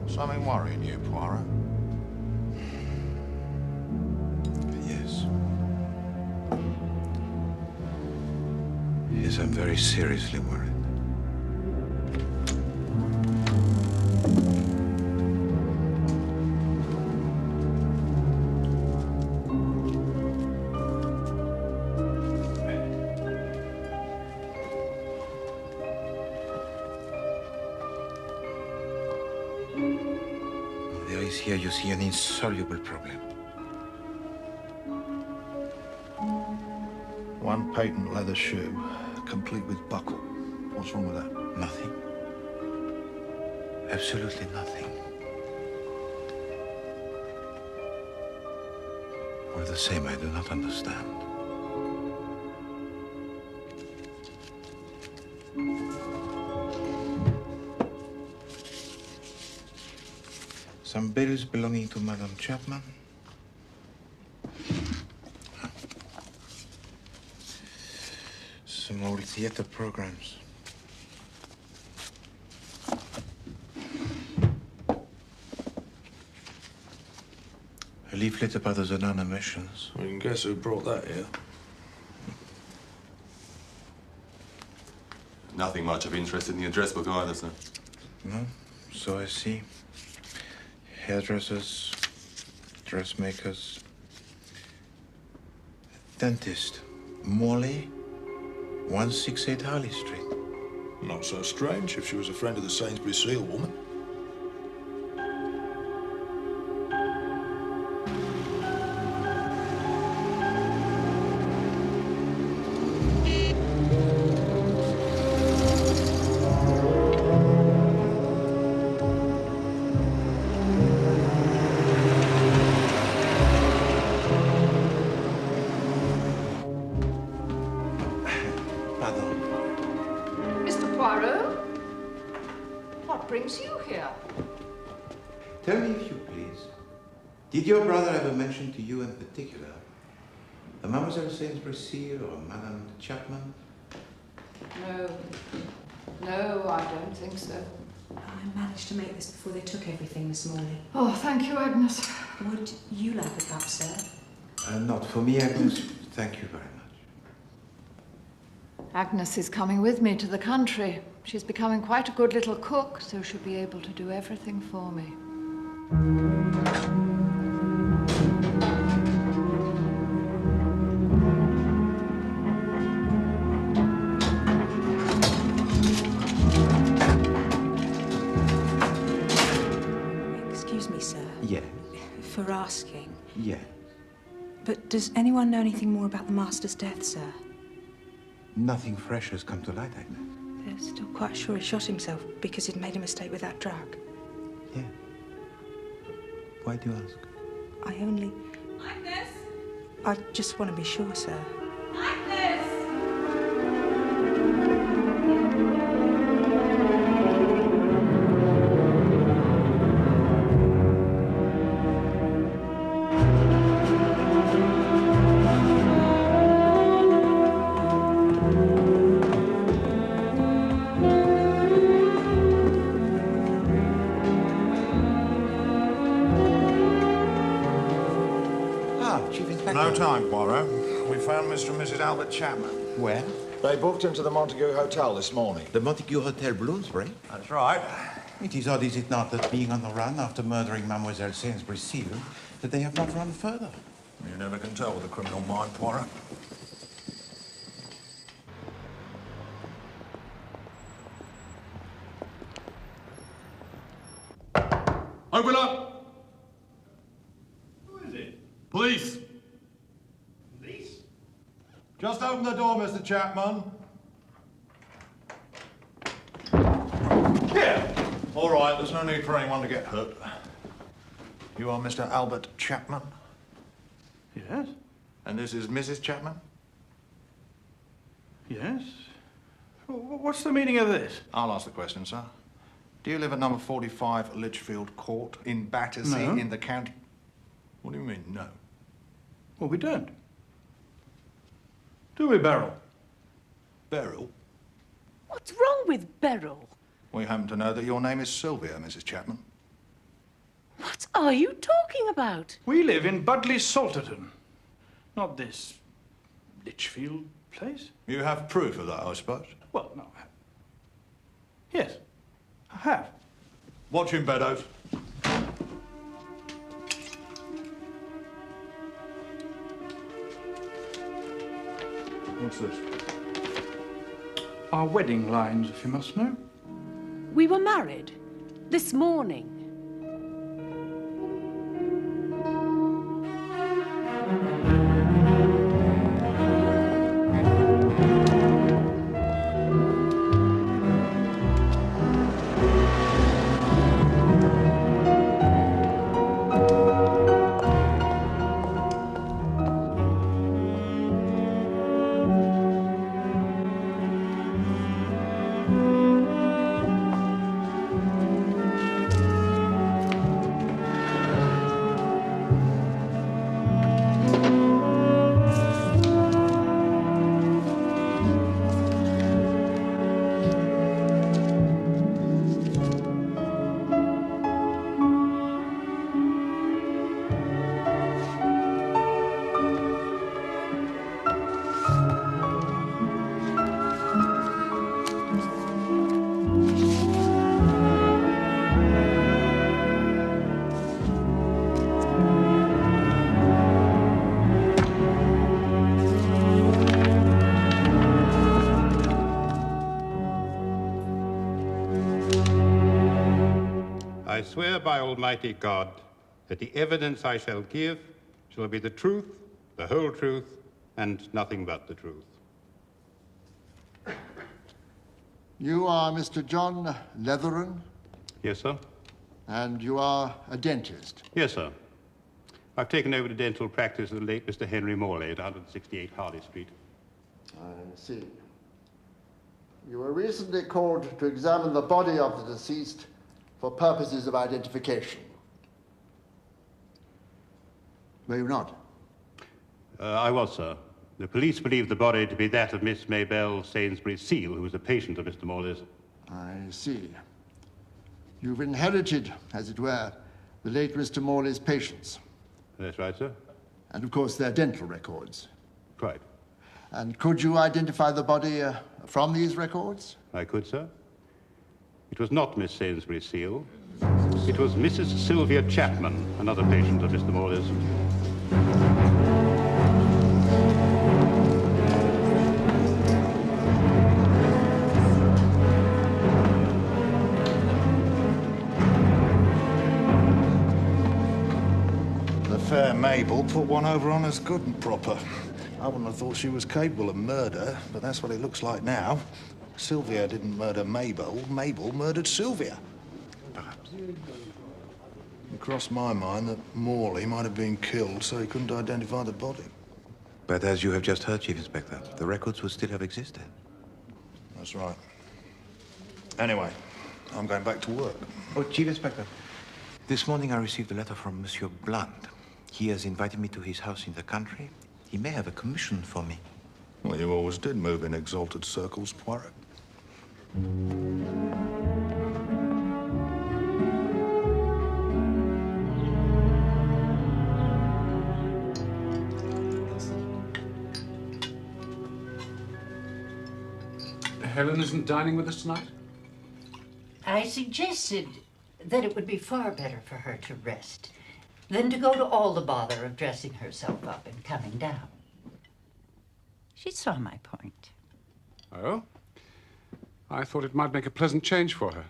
Something worrying you, Poirot? Yes. Yes, I'm very seriously worried. Here you see an insoluble problem. One patent leather shoe, complete with buckle. What's wrong with that? Nothing. Absolutely nothing. All the same, I do not understand. Some bills belonging to Madame Chapman. Some old theater programs. A leaflet about the Zenon emissions. We can guess who brought that here. Nothing much of interest in the address book either, sir. No, so I see. Hairdressers, dressmakers, dentist, Morley, 168 Harley Street. Not so strange if she was a friend of the Saint-Brécile woman. Mr. Poirot? What brings you here? Tell me, if you please, did your brother ever mention to you in particular a Mademoiselle Saint-Brécile or Madame Chapman? No. No, I don't think so. I managed to make this before they took everything this morning. Oh, thank you, Agnes. Would you like a cup, sir? Not for me, Agnes. Thank you very much. Agnes is coming with me to the country. She's becoming quite a good little cook, so she'll be able to do everything for me. Excuse me, sir. Yeah. For asking. Yeah. But does anyone know anything more about the master's death, sir? Nothing fresh has come to light, Agnes. They're still quite sure he shot himself because he'd made a mistake with that drug. Yeah. Why do you ask? I only... Agnes! I just want to be sure, sir. Agnes! Chief Inspector. No time, Poirot. We found Mr. and Mrs. Albert Chapman. Where? They booked into the Montague Hotel this morning. The Montague Hotel, Bloomsbury? That's right. It is odd, is it not, that being on the run after murdering Mademoiselle Sainsbury Seal, that they have not run further? You never can tell with a criminal mind, Poirot. Open up! Who is it? Police! Police? Just open the door, Mr. Chapman. Here! All right, there's no need for anyone to get hurt. You are Mr. Albert Chapman? Yes. And this is Mrs. Chapman? Yes. What's the meaning of this? I'll ask the question, sir. Do you live at number 45 Litchfield Court in Battersea No. in the county? What do you mean, no? Well, we don't. Do we, Beryl? Beryl? What's wrong with Beryl? We happen to know that your name is Sylvia, Mrs. Chapman. What are you talking about? We live in Budley Salterton. Not this Litchfield place. You have proof of that, I suppose? Well, no. Yes, I have. Watch him, Beddoes. What's this? Our wedding lines, if you must know. We were married this morning. I swear by Almighty God that the evidence I shall give shall be the truth, the whole truth, and nothing but the truth. You are Mr. John Leatheran, Yes, sir? and you are a dentist. Yes, sir. I've taken over the dental practice of the late Mr. Henry Morley at 168 Harley Street. I see. You were recently called to examine the body of the deceased for purposes of identification. Were you not? I was, sir. The police believe the body to be that of Miss Maybelle Sainsbury Seal, who was a patient of Mr. Morley's. I see. You've inherited, as it were, the late Mr. Morley's patients. That's right, sir. And of course their dental records. Quite. And could you identify the body from these records? I could, sir. It was not Miss Sainsbury Seal. It was Mrs. Sylvia Chapman, another patient of Mr. Morley's. The fair Mabel put one over on us good and proper. I wouldn't have thought she was capable of murder, but that's what it looks like now. Sylvia didn't murder Mabel. Mabel murdered Sylvia. Perhaps. It crossed my mind that Morley might have been killed so he couldn't identify the body. But as you have just heard, Chief Inspector, the records would still have existed. That's right. Anyway, I'm going back to work. Oh, Chief Inspector, this morning I received a letter from Monsieur Blunt. He has invited me to his house in the country. He may have a commission for me. Well, you always did move in exalted circles, Poirot. Helen isn't dining with us tonight? I suggested that it would be far better for her to rest than to go to all the bother of dressing herself up and coming down. She saw my point. Oh? I thought it might make a pleasant change for her.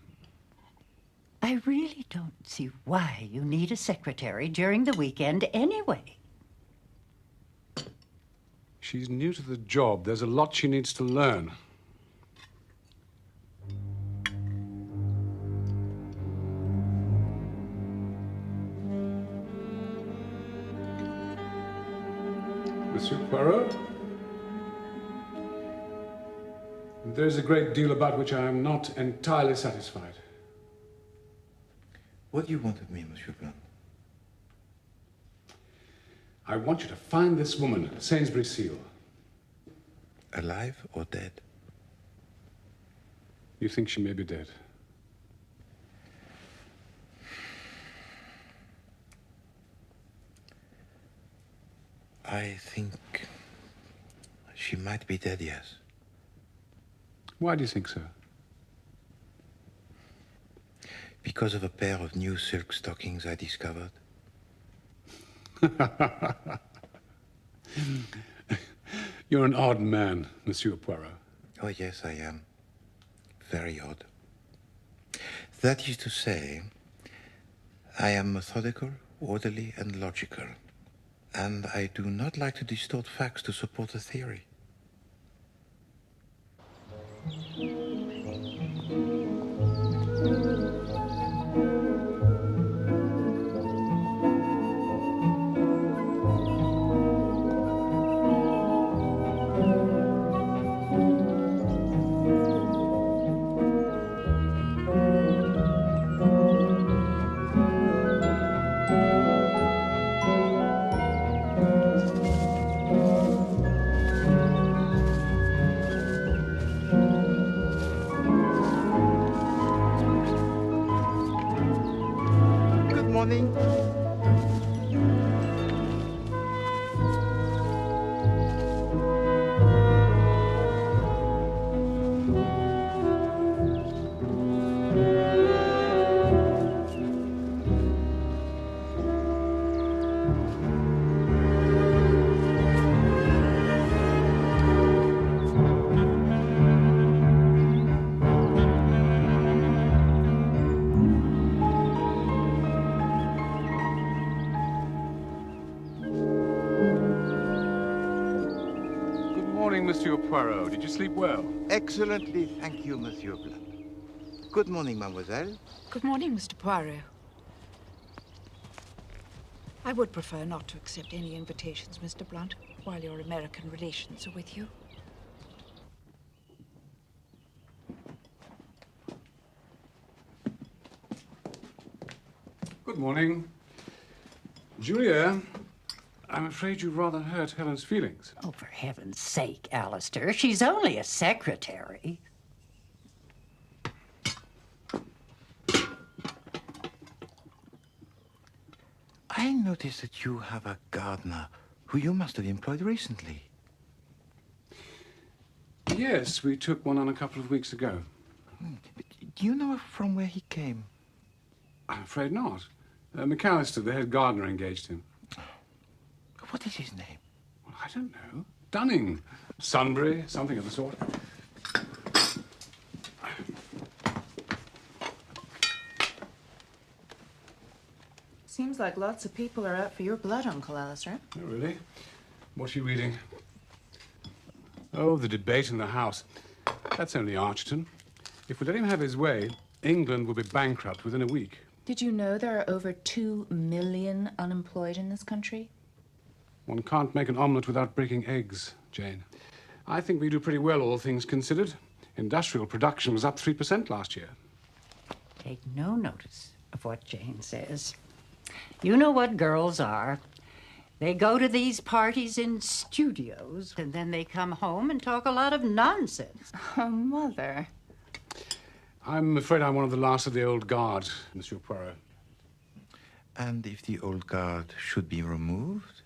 I really don't see why you need a secretary during the weekend anyway. She's new to the job. There's a lot she needs to learn. Monsieur Poirot? There's a great deal about which I am not entirely satisfied. What do you want of me, Monsieur Blunt? I want you to find this woman, Sainsbury Seal. Alive or dead? You think she may be dead? I think she might be dead, yes. Why do you think so? Because of a pair of new silk stockings I discovered. You're an odd man, Monsieur Poirot. Oh, yes, I am. Very odd. That is to say, I am methodical, orderly, and logical. And I do not like to distort facts to support a theory. Monsieur Poirot, did you sleep well? Excellently, thank you, Monsieur Blunt. Good morning, mademoiselle. Good morning, Mr. Poirot. I would prefer not to accept any invitations, Mr. Blunt, while your American relations are with you. Good morning. Julia, I'm afraid you rather hurt Helen's feelings. Oh, for heaven's sake, Alistair. She's only a secretary. I noticed that you have a gardener who you must have employed recently. Yes, we took one on a couple of weeks ago. Do you know from where he came? I'm afraid not. McAllister, the head gardener, engaged him. What is his name? Well, I don't know. Dunning. Sunbury, something of the sort. Seems like lots of people are out for your blood, Uncle Alistair. Oh, really? What are you reading? Oh, the debate in the House. That's only Archerton. If we let him have his way, England will be bankrupt within a week. Did you know there are over 2 million unemployed in this country? One can't make an omelette without breaking eggs, Jane. I think we do pretty well, all things considered. Industrial production was up 3% last year. Take no notice of what Jane says. You know what girls are. They go to these parties in studios, and then they come home and talk a lot of nonsense. Oh, Mother. I'm afraid I'm one of the last of the old guard, Monsieur Poirot. And if the old guard should be removed,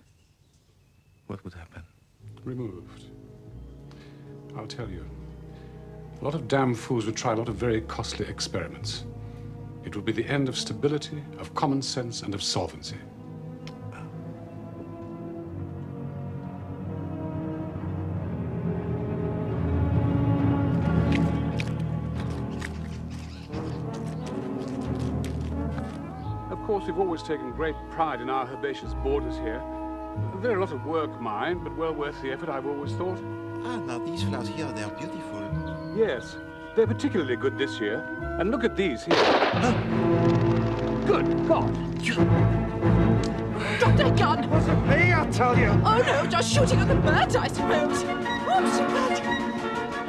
what would happen? Removed. I'll tell you. A lot of damn fools would try a lot of very costly experiments. It would be the end of stability, of common sense, and of solvency. Of course, we've always taken great pride in our herbaceous borders here. They're a lot of work, mind, but well worth the effort, I've always thought. Ah, now these flowers here, they're beautiful. Yes, they're particularly good this year. And look at these here. Good God! Drop that gun! Wasn't me, I tell you! Oh no, just shooting at the bird, I suppose. Oops,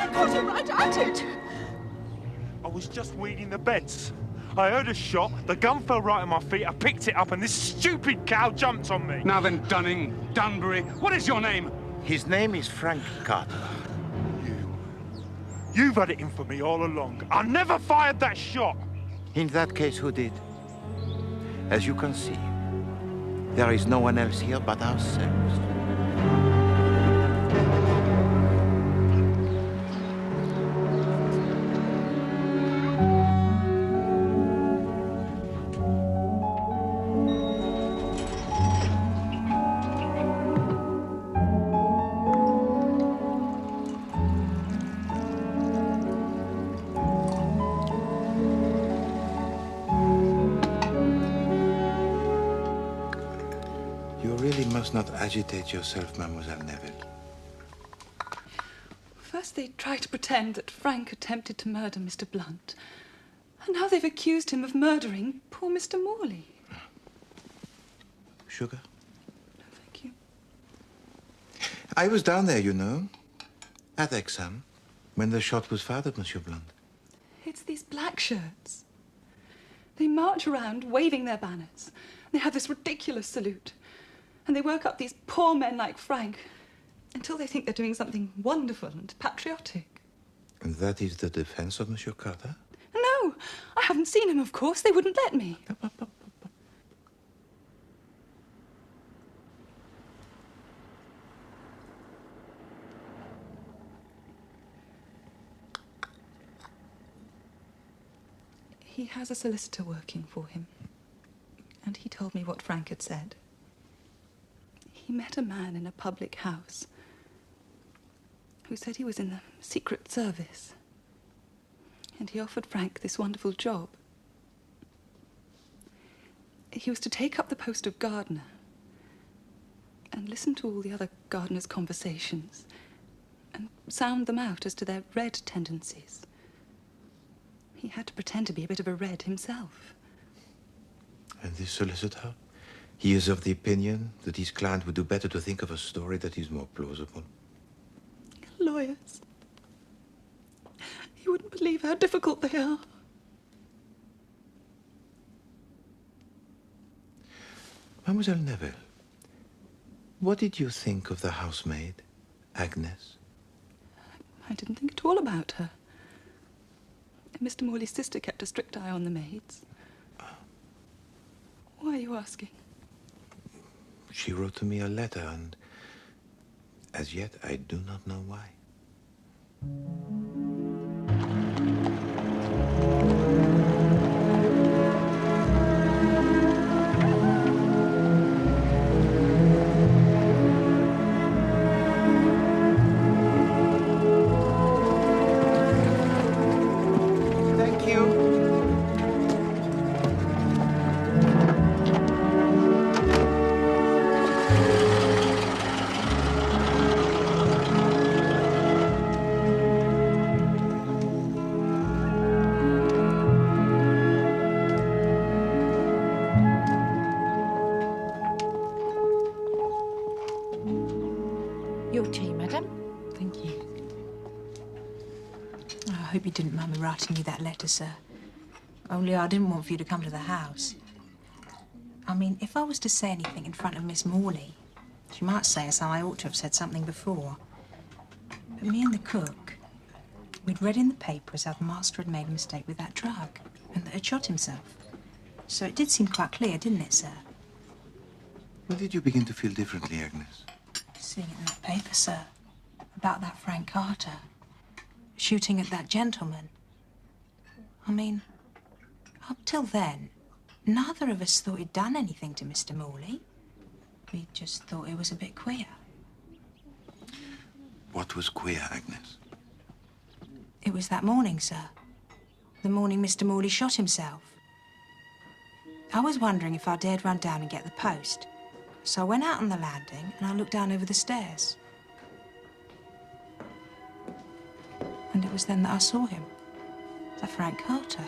I caught him right at it. I was just weeding the beds. I heard a shot, the gun fell right at my feet, I picked it up, and this stupid cow jumped on me. Now then, Dunning, Dunbury, what is your name? His name is Frank Carter. You've had it in for me all along. I never fired that shot. In that case, who did? As you can see, there is no one else here but ourselves. Not agitate yourself, Mademoiselle Neville. First they tried to pretend that Frank attempted to murder Mr. Blunt. And now they've accused him of murdering poor Mr. Morley. Sugar? No, thank you. I was down there, you know, at Exham, when the shot was fired at Monsieur Blunt. It's these black shirts. They march around waving their banners. They have this ridiculous salute. And they work up these poor men like Frank until they think they're doing something wonderful and patriotic. And that is the defense of Monsieur Carter? No, I haven't seen him, of course. They wouldn't let me. He has a solicitor working for him. And he told me what Frank had said. He met a man in a public house who said he was in the Secret Service. And he offered Frank this wonderful job. He was to take up the post of gardener and listen to all the other gardeners' conversations and sound them out as to their red tendencies. He had to pretend to be a bit of a red himself. And this solicitor? He is of the opinion that his client would do better to think of a story that is more plausible. Lawyers. You wouldn't believe how difficult they are. Mademoiselle Neville, what did you think of the housemaid, Agnes? I didn't think at all about her. Mr. Morley's sister kept a strict eye on the maids. Why are you asking? She wrote to me a letter, and as yet I do not know why. Thank you. Your tea, madam. Thank you. I hope you didn't mind me writing you that letter, sir. Only I didn't want for you to come to the house. I mean, if I was to say anything in front of Miss Morley, she might say as how I ought to have said something before. But me and the cook, we'd read in the papers how the master had made a mistake with that drug and that had shot himself. So it did seem quite clear, didn't it, sir? When did you begin to feel differently, Agnes? Seeing it in that paper, sir, about that Frank Carter. shooting at that gentleman. I mean, up till then, neither of us thought he'd done anything to Mr. Morley. We just thought it was a bit queer. What was queer, Agnes? It was that morning, sir. The morning Mr. Morley shot himself. I was wondering if I dared run down and get the post. So I went out on the landing and I looked down over the stairs. And it was then that I saw him. That Frank Carter,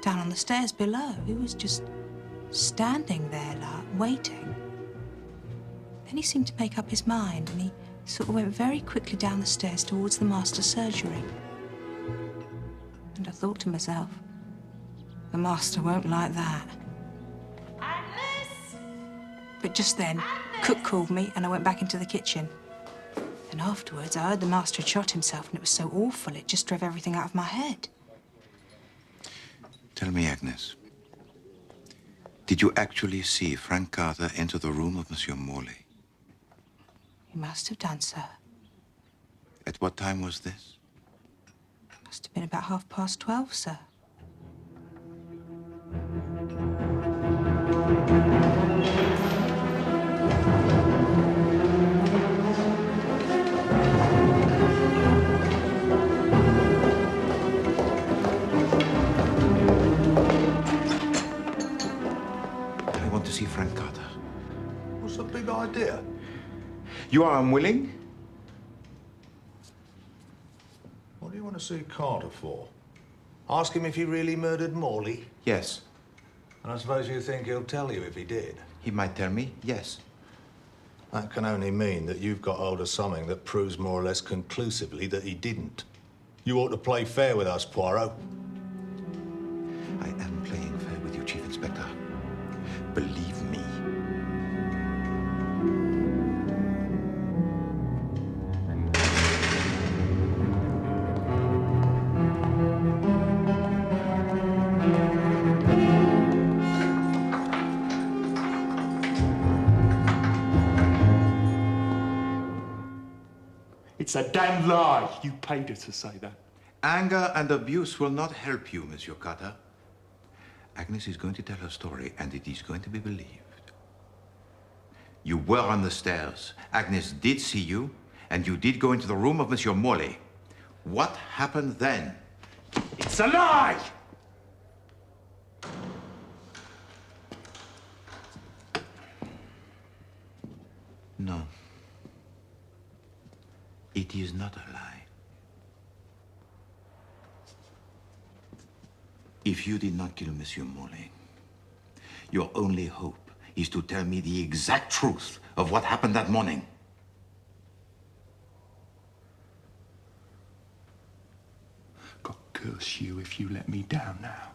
down on the stairs below. He was just standing there, like, waiting. Then he seemed to make up his mind and he sort of went very quickly down the stairs towards the master's surgery. And I thought to myself, the master won't like that. But just then, Cook called me and I went back into the kitchen. And afterwards, I heard the master had shot himself and it was so awful, it just drove everything out of my head. Tell me, Agnes, did you actually see Frank Carter enter the room of Monsieur Morley? He must have done, sir. At what time was this? Must have been about 12:30, sir. I want to see Frank Carter. What's the big idea? You are unwilling? What do you want to see Carter for? Ask him if he really murdered Morley? Yes. And I suppose you think he'll tell you if he did? He might tell me, yes. That can only mean that you've got hold of something that proves more or less conclusively that he didn't. You ought to play fair with us, Poirot. I am playing fair with you, Chief Inspector. Believe me. It's a damn lie. You paid her to say that. Anger and abuse will not help you, Monsieur Carter. Agnes is going to tell her story, and it is going to be believed. You were on the stairs. Agnes did see you, and you did go into the room of Monsieur Morley. What happened then? It's a lie! No. It is not a lie. If you did not kill Monsieur Morley, your only hope is to tell me the exact truth of what happened that morning. God curse you if you let me down now.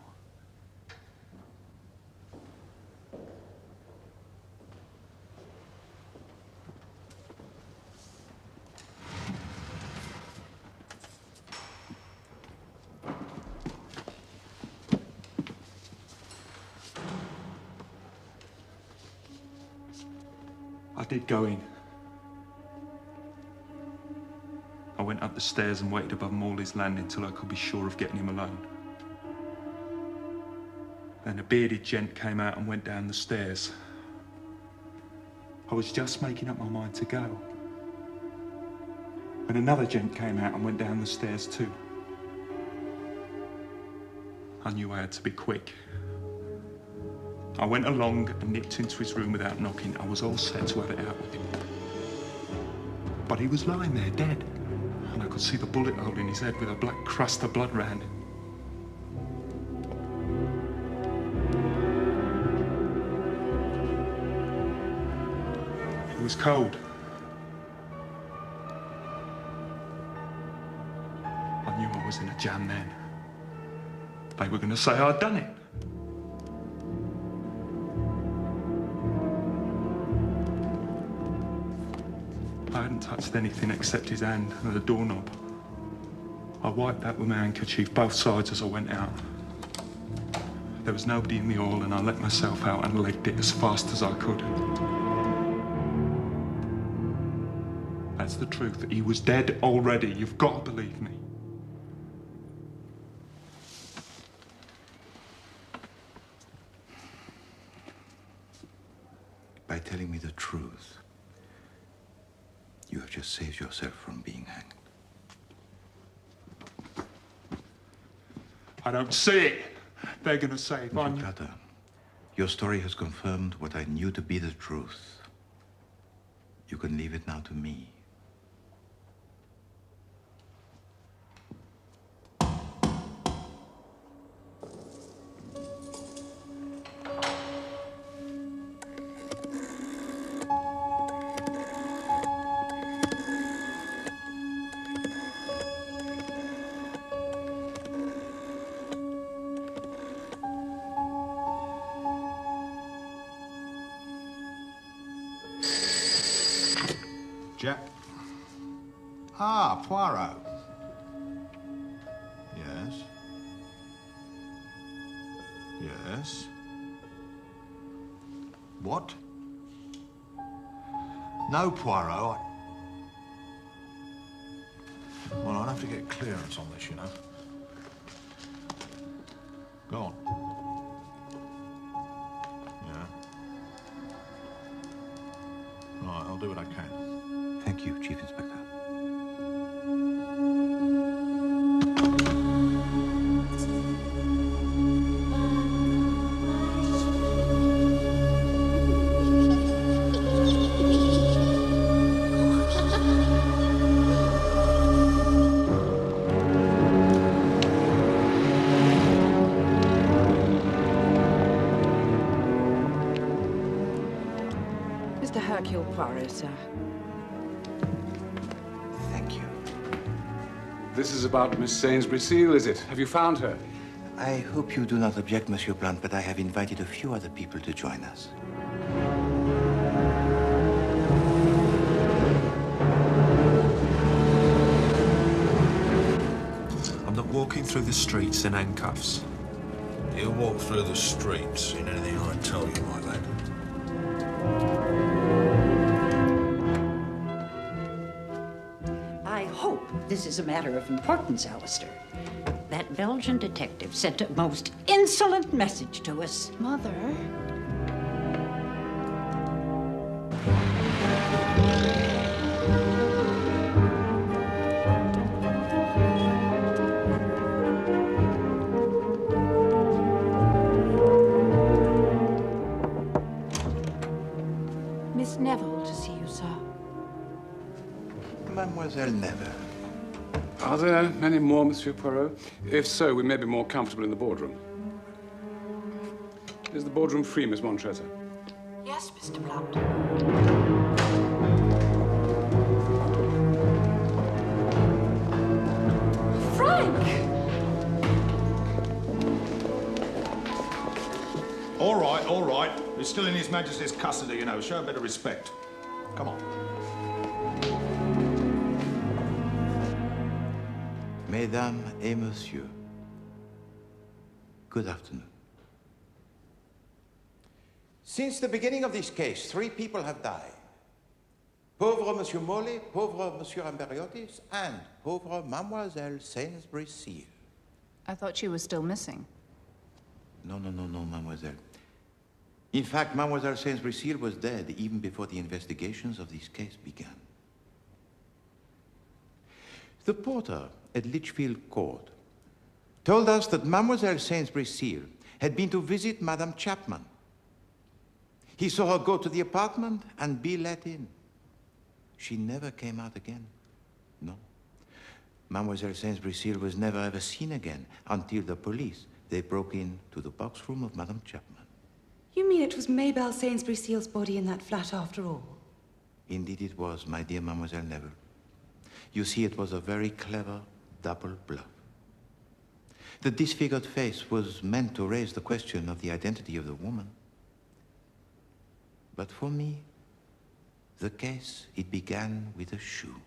I did go in. I went up the stairs and waited above Morley's landing till I could be sure of getting him alone. Then a bearded gent came out and went down the stairs. I was just making up my mind to go. And another gent came out and went down the stairs too. I knew I had to be quick. I went along and nipped into his room without knocking. I was all set to have it out with him. But he was lying there dead, and I could see the bullet hole in his head with a black crust of blood round it. It was cold. I knew I was in a jam then. They were going to say I'd done it. I hadn't touched anything except his hand and the doorknob. I wiped that with my handkerchief, both sides, as I went out. There was nobody in the hall, and I let myself out and legged it as fast as I could. That's the truth. He was dead already. You've got to believe me. telling me the truth, you have just saved yourself from being hanged. I don't see it. They're going to say if I'm... Mr. Platter, your story has confirmed what I knew to be the truth. You can leave it now to me. Jack? Ah, Poirot. Yes. Yes. What? No, Poirot. Well, I'll have to get clearance on this, you know. Go on. Yeah. Right, I'll do what I can. Thank you, Chief Inspector. Mr. Hercule Poirot, sir. This is about Miss Sainsbury Seal, is it? Have you found her? I hope you do not object, Monsieur Blunt, but I have invited a few other people to join us. I'm not walking through the streets in handcuffs. You walk through the streets in anything I tell you, my lad. I hope this is a matter of importance, Alistair. That Belgian detective sent a most insolent message to us. Mother? Miss Neville to see you, sir. Mademoiselle Neville. Are there many more, Monsieur Poirot? If so, we may be more comfortable in the boardroom. Is the boardroom free, Miss Montrezor? Yes, Mr. Blunt. Frank! All right. He's still in His Majesty's custody, you know. Show a bit of respect. Come on. Mesdames et Messieurs, good afternoon. Since the beginning of this case, 3 people have died. Pauvre Monsieur Morley, pauvre Monsieur Amberiotis, and pauvre Mademoiselle Sainsbury Seal. I thought she was still missing. No, Mademoiselle. In fact, Mademoiselle Sainsbury Seal was dead even before the investigations of this case began. The porter at Litchfield Court told us that Mademoiselle Sainsbury Seal had been to visit Madame Chapman. He saw her go to the apartment and be let in. She never came out again. No. Mademoiselle Sainsbury Seal was never ever seen again until the police, they broke in to the box room of Madame Chapman. You mean it was Maybelle Sainsbury Seal's body in that flat after all? Indeed it was, my dear Mademoiselle Neville. You see, it was a very clever double bluff. The disfigured face was meant to raise the question of the identity of the woman. But for me, the case, it began with a shoe.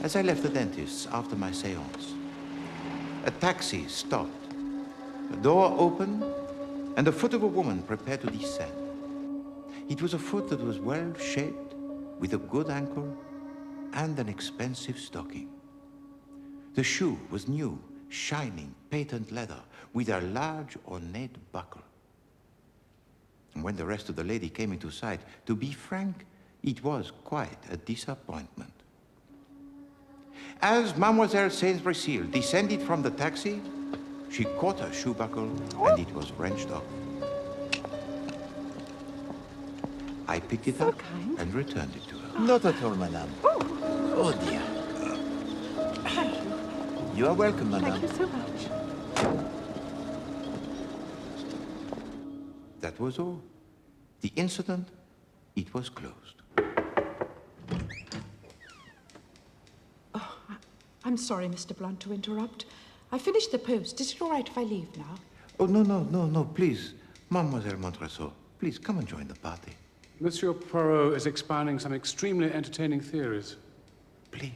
As I left the dentist's after my séance, a taxi stopped. A door opened, and the foot of a woman prepared to descend. It was a foot that was well-shaped, with a good ankle, and an expensive stocking. The shoe was new, shining, patent leather, with a large ornate buckle. And when the rest of the lady came into sight, to be frank, it was quite a disappointment. As Mademoiselle Saint-Brécile descended from the taxi, she caught her shoe buckle and it was wrenched off. I picked it up and returned it to her. Not at all, madame. Oh, dear. Thank you. You are welcome, madame. Thank you so much. That was all. The incident, it was closed. I'm sorry, Mr. Blunt, to interrupt. I finished the post. Is it all right if I leave now? Oh, no, please. Mademoiselle Montresor, please come and join the party. Monsieur Poirot is expounding some extremely entertaining theories. Please.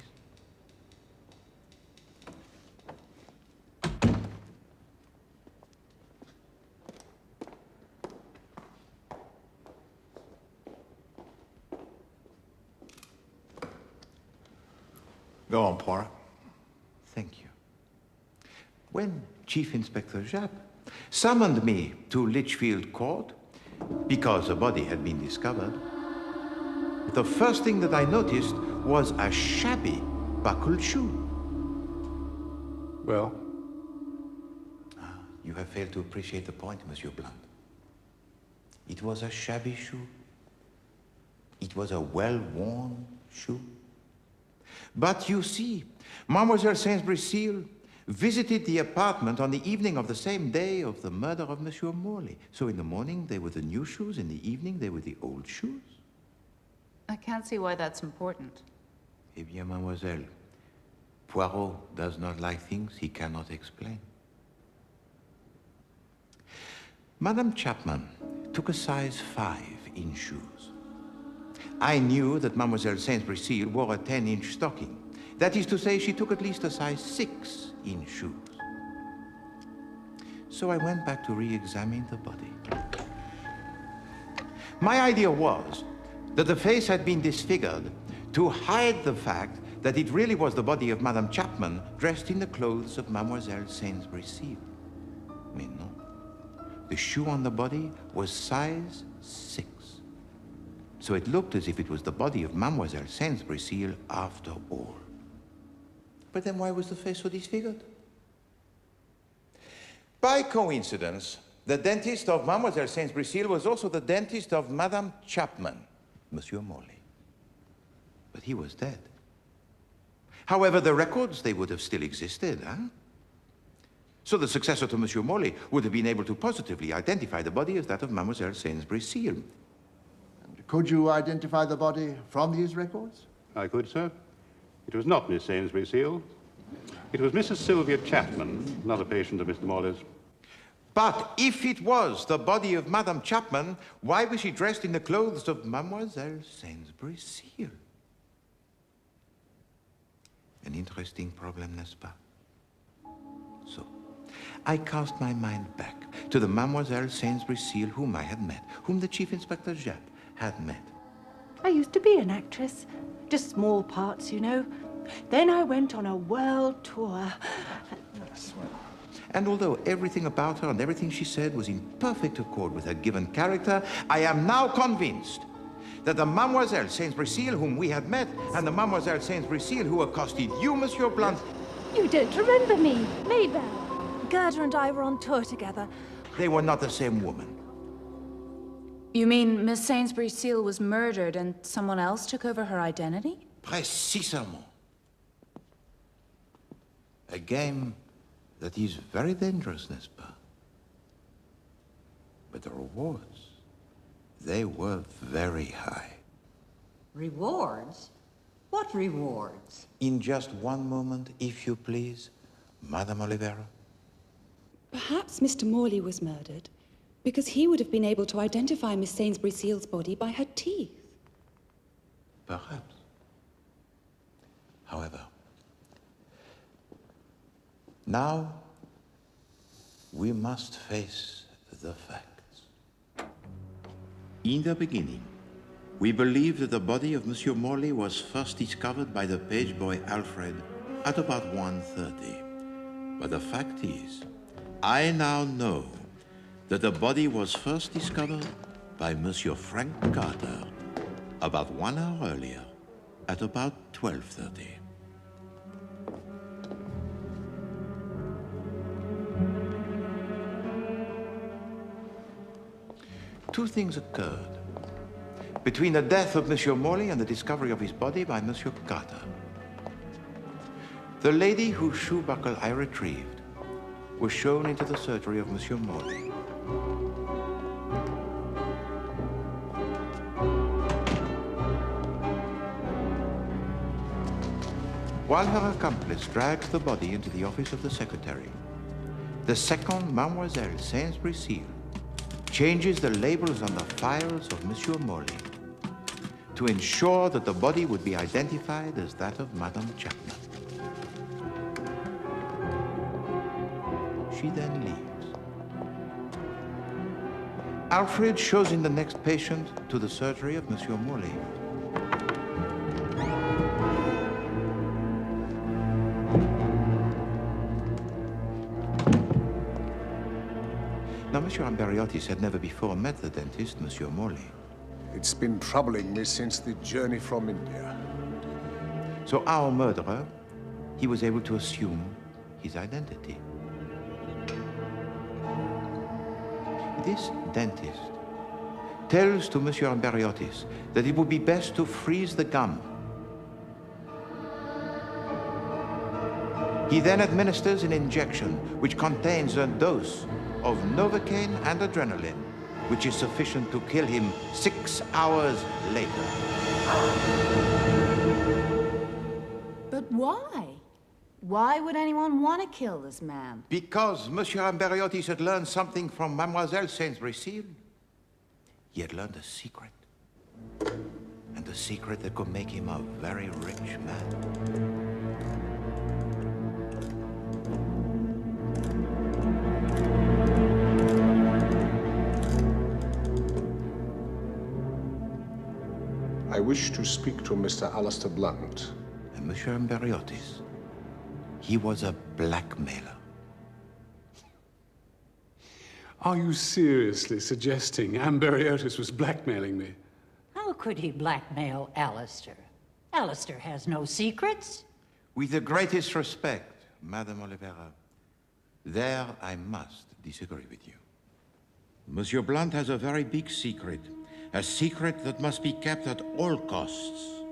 Go on, Poirot. Thank you. When Chief Inspector Japp summoned me to Lichfield Court because a body had been discovered, the first thing that I noticed was a shabby buckled shoe. Well? You have failed to appreciate the point, Monsieur Blunt. It was a shabby shoe. It was a well-worn shoe. But you see, Mademoiselle Saint-Brécile visited the apartment on the evening of the same day of the murder of Monsieur Morley. So in the morning, they were the new shoes. In the evening, they were the old shoes. I can't see why that's important. Eh bien, mademoiselle, Poirot does not like things he cannot explain. Madame Chapman took a size 5 in shoes. I knew that Mademoiselle Saint-Brécile wore a 10-inch stocking. That is to say, she took at least a size 6 in shoes. So I went back to re-examine the body. My idea was that the face had been disfigured to hide the fact that it really was the body of Madame Chapman dressed in the clothes of Mademoiselle Saint-Brécile. Mais non. The shoe on the body was size 6. So it looked as if it was the body of Mademoiselle Saint-Brécile after all. But then why was the face so disfigured? By coincidence, the dentist of Mademoiselle Saint-Brécile was also the dentist of Madame Chapman, Monsieur Morley. But he was dead. However, the records, they would have still existed, huh? So the successor to Monsieur Morley would have been able to positively identify the body as that of Mademoiselle Saint-Brécile. Could you identify the body from these records? I could, sir. It was not Miss Saint-Brécile. It was Mrs. Sylvia Chapman, another patient of Mr. Morley's. But if it was the body of Madame Chapman, why was she dressed in the clothes of Mademoiselle Saint-Brécile? An interesting problem, n'est-ce pas? So, I cast my mind back to the Mademoiselle Saint-Brécile whom I had met, whom the Chief Inspector Japp had met. I used to be an actress. Just small parts, you know. Then I went on a world tour. And although everything about her and everything she said was in perfect accord with her given character, I am now convinced that the Mademoiselle Saint-Brécile whom we had met and the Mademoiselle Saint-Brécile who accosted you, Monsieur Blunt... You don't remember me, Mabel. Gerda and I were on tour together. They were not the same woman. You mean Miss Saint-Brécile was murdered and someone else took over her identity? Précisément. A game that is very dangerous, n'est-ce pas? But the rewards, they were very high. Rewards? What rewards? In just one moment, if you please, Madame Olivera. Perhaps Mr. Morley was murdered because he would have been able to identify Miss Saint-Brécile's body by her teeth. Perhaps. However, now we must face the facts. In the beginning, we believed that the body of Monsieur Morley was first discovered by the page boy Alfred at about 1:30. But the fact is, I now know that the body was first discovered by Monsieur Frank Carter about 1 hour earlier at about 12:30. Two things occurred between the death of Monsieur Morley and the discovery of his body by Monsieur Carter. The lady whose shoe buckle I retrieved was shown into the surgery of Monsieur Morley. While her accomplice drags the body into the office of the secretary, the second Mademoiselle Sainsbury-Seal changes the labels on the files of Monsieur Morley to ensure that the body would be identified as that of Madame Chapman. She then leaves. Alfred shows in the next patient to the surgery of Monsieur Morley. Now, Monsieur Amberiotis had never before met the dentist, Monsieur Morley. It's been troubling me since the journey from India. So our murderer, he was able to assume his identity. This dentist tells to Monsieur Amberiotis that it would be best to freeze the gum. He then administers an injection which contains a dose of Novocaine and adrenaline, which is sufficient to kill him 6 hours later. But why? Why would anyone want to kill this man? Because Monsieur Amberiotis had learned something from Mademoiselle Sainsbury-Seal. He had learned a secret. And a secret that could make him a very rich man. I wish to speak to Mr. Alistair Blunt. And Monsieur Amberiotis, he was a blackmailer. Are you seriously suggesting Amberiotis was blackmailing me? How could he blackmail Alistair? Alistair has no secrets. With the greatest respect, Madame Olivera, there I must disagree with you. Monsieur Blunt has a very big secret. A secret that must be kept at all costs.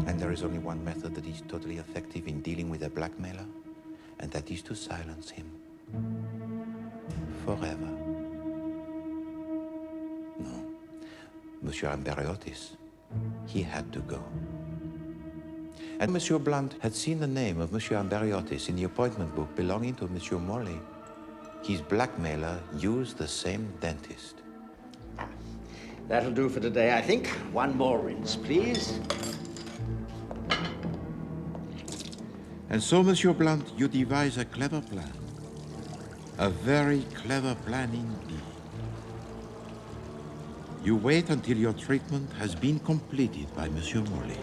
And there is only one method that is totally effective in dealing with a blackmailer, and that is to silence him. Forever. No. Monsieur Amberiotis, he had to go. And Monsieur Blunt had seen the name of Monsieur Amberiotis in the appointment book belonging to Monsieur Morley. His blackmailer used the same dentist. That'll do for today, I think. One more rinse, please. And so, Monsieur Blunt, you devise a clever plan. A very clever plan indeed. You wait until your treatment has been completed by Monsieur Morley.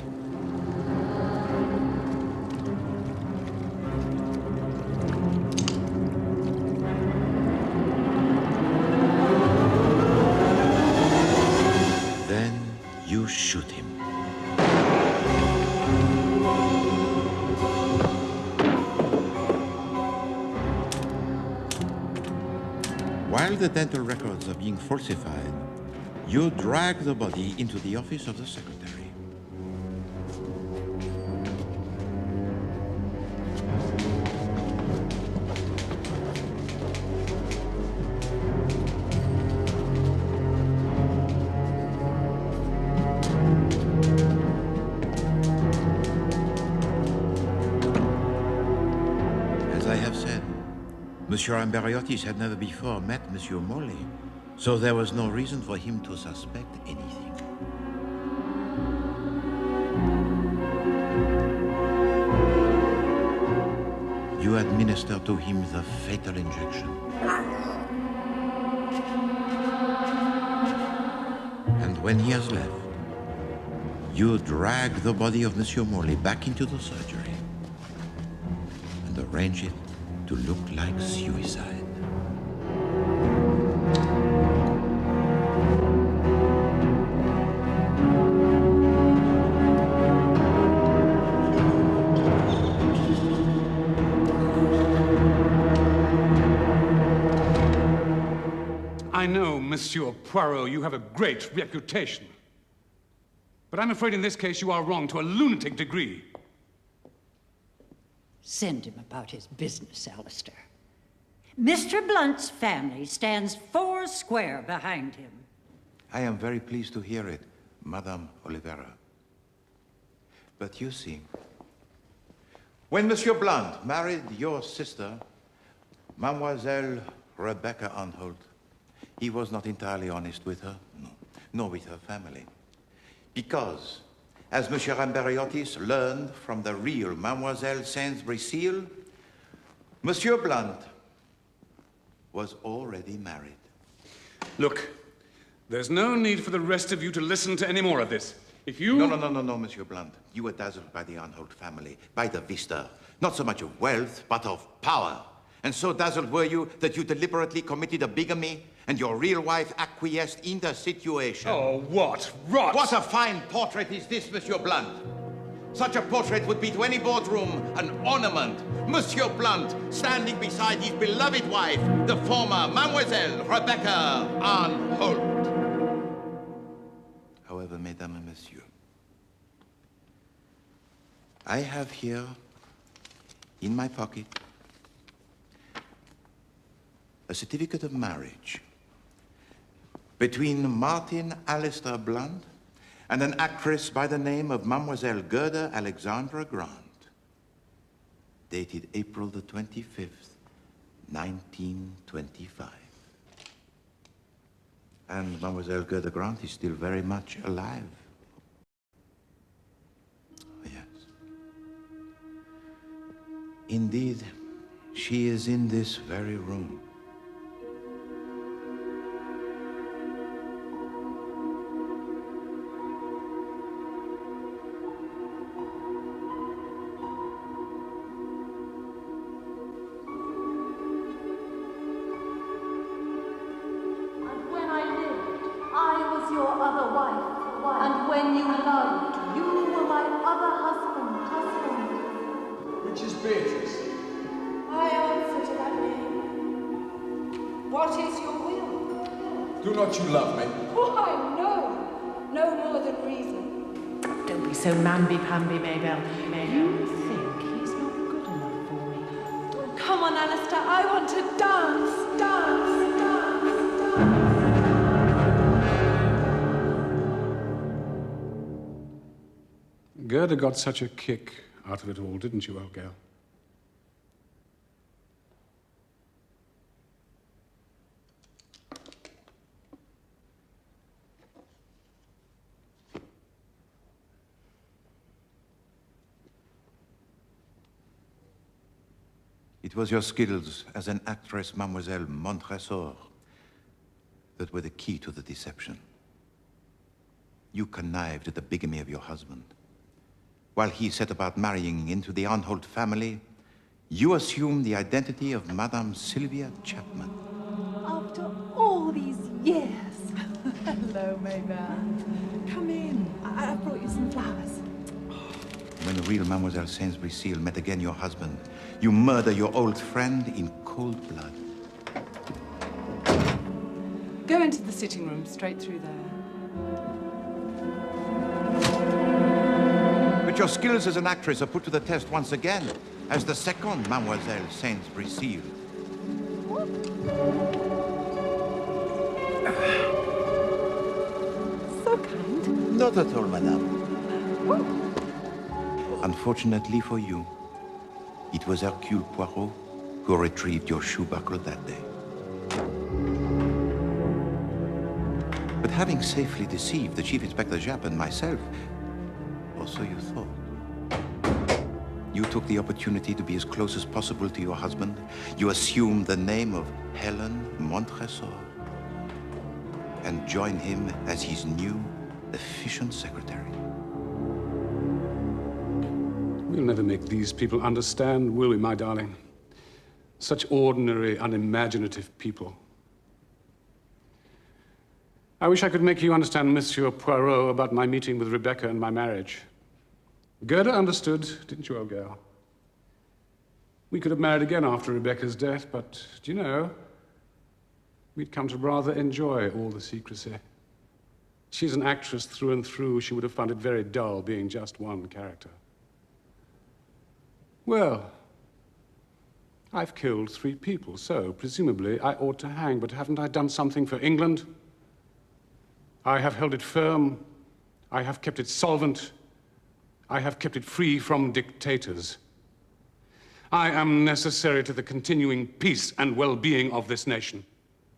You shoot him. While the dental records are being falsified, you drag the body into the office of the secretary. Monsieur Amberiotis had never before met Monsieur Morley, so there was no reason for him to suspect anything. You administer to him the fatal injection. And when he has left, you drag the body of Monsieur Morley back into the surgery and arrange it to look like suicide. know, Monsieur Poirot, you have a great reputation. But I'm afraid in this case you are wrong to a lunatic degree. Send him about his business, Alistair. Mr. Blunt's family stands foursquare behind him. I am very pleased to hear it, Madame Olivera. But you see, when Monsieur Blunt married your sister, Mademoiselle Rebecca Anholt, he was not entirely honest with her, no, nor with her family. Because, as Monsieur Amberiotis learned from the real Mademoiselle Saint-Brésil, Monsieur Blunt was already married. Look, there's no need for the rest of you to listen to any more of this. If you... No, Monsieur Blunt. You were dazzled by the Anholt family, by the vista. Not so much of wealth, but of power. And so dazzled were you that you deliberately committed a bigamy and your real wife acquiesced in the situation. Oh, what rot! What a fine portrait is this, Monsieur Blunt. Such a portrait would be to any boardroom an ornament. Monsieur Blunt standing beside his beloved wife, the former Mademoiselle Rebecca Anholt. However, Mesdames and Messieurs, I have here in my pocket a certificate of marriage between Martin Alistair Blunt and an actress by the name of Mademoiselle Gerda Alexandra Grant, dated April the 25th, 1925. And Mademoiselle Gerda Grant is still very much alive. Yes. Indeed, she is in this very room. Do not you love me? Why, no. No more than reason. Don't be so mamby-pamby, Maybelle. You think he's not good enough for me? Oh, come on, Alistair. I want to dance, dance, dance, dance. Gerda got such a kick out of it all, didn't you, old girl? It was your skills as an actress, Mademoiselle Montresor, that were the key to the deception. You connived at the bigamy of your husband. While he set about marrying into the Anholt family, you assumed the identity of Madame Sylvia Chapman. After all these years. Hello, Maybelle. Come in. I've brought you some flowers. When the real Mademoiselle Saint-Brésil met again your husband, you murder your old friend in cold blood. Go into the sitting room, straight through there. But your skills as an actress are put to the test once again as the second Mademoiselle Saint-Brésil. So kind. Not at all, madame. Unfortunately for you, it was Hercule Poirot who retrieved your shoe buckle that day. But having safely deceived the Chief Inspector Japp and myself, or so you thought, you took the opportunity to be as close as possible to your husband. You assumed the name of Helen Montresor and joined him as his new, efficient secretary. We'll never make these people understand, will we, my darling? Such ordinary, unimaginative people. I wish I could make you understand, Monsieur Poirot, about my meeting with Rebecca and my marriage. Gerda understood, didn't you, old girl? We could have married again after Rebecca's death, but, do you know, We'd come to rather enjoy all the secrecy. She's an actress through and through. She would have found it very dull being just one character. Well, I've killed 3 people, so presumably I ought to hang, but haven't I done something for England? I have held it firm. I have kept it solvent. I have kept it free from dictators. I am necessary to the continuing peace and well-being of this nation.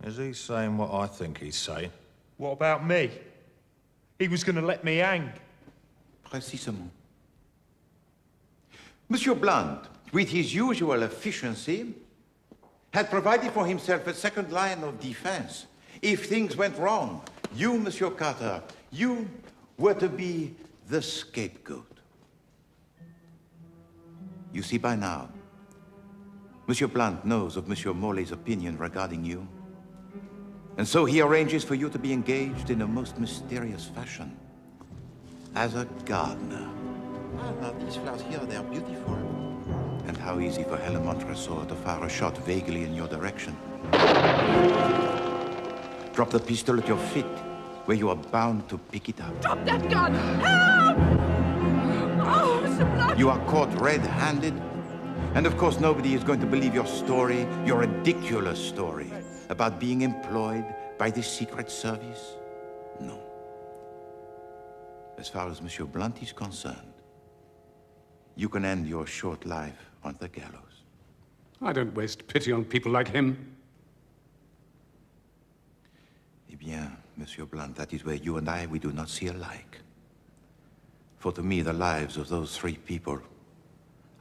Is he saying what I think he's saying? What about me? He was going to let me hang. Précisément. Monsieur Blunt, with his usual efficiency, had provided for himself a second line of defense. If things went wrong, you, Monsieur Carter, you were to be the scapegoat. You see by now, Monsieur Blunt knows of Monsieur Morley's opinion regarding you. And so he arranges for you to be engaged in a most mysterious fashion. As a gardener. Ah, now these flowers here, they're beautiful. And how easy for Helen Montresor to fire a shot vaguely in your direction. Drop the pistol at your feet, where you are bound to pick it up. Drop that gun! Help! Oh, Mr. Blunt! You are caught red-handed. And of course, nobody is going to believe your story, your ridiculous story, about being employed by the Secret Service. No. As far as Monsieur Blunt is concerned, you can end your short life on the gallows. I don't waste pity on people like him. Eh bien, Monsieur Blunt, that is where you and I, we do not see alike. For to me, the lives of those 3 people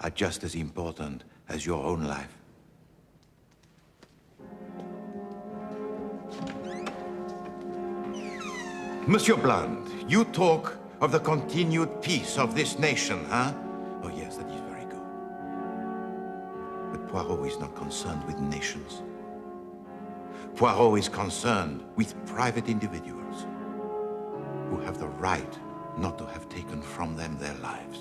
are just as important as your own life. Monsieur Blunt, you talk of the continued peace of this nation, huh? Oh yes, that is very good. But Poirot is not concerned with nations. Poirot is concerned with private individuals who have the right not to have taken from them their lives.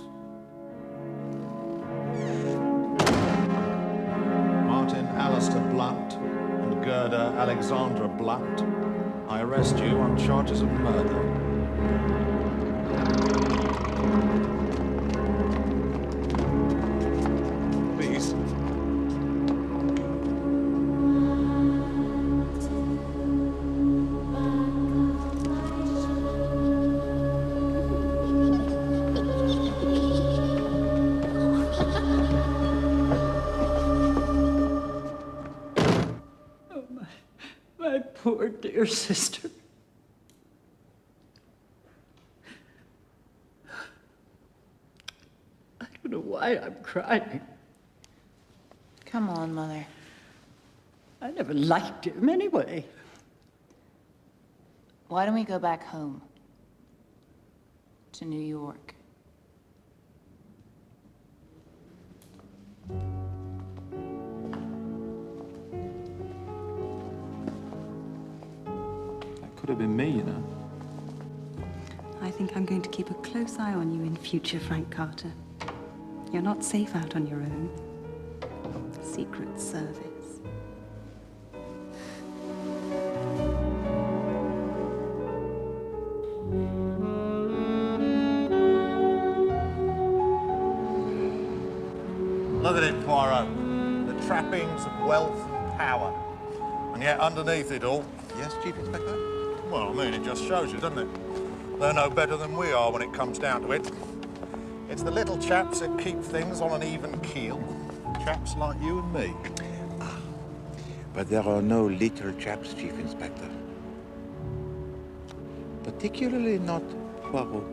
Martin Alistair Blunt and Gerda Alexandra Blunt, I arrest you on charges of murder. Please. My poor dear sister. I don't know why I'm crying. Come on, Mother. I never liked him anyway. Why don't we go back home? To New York. Could have been me, you know. I think I'm going to keep a close eye on you in future, Frank Carter. You're not safe out on your own. Secret Service. Look at it, Poirot. The trappings of wealth and power. And yet underneath it all... Yes, Chief Inspector? Well, I mean, it just shows you, doesn't it? They're no better than we are when it comes down to it. It's the little chaps that keep things on an even keel. Chaps like you and me. But there are no little chaps, Chief Inspector. Particularly not Poirot.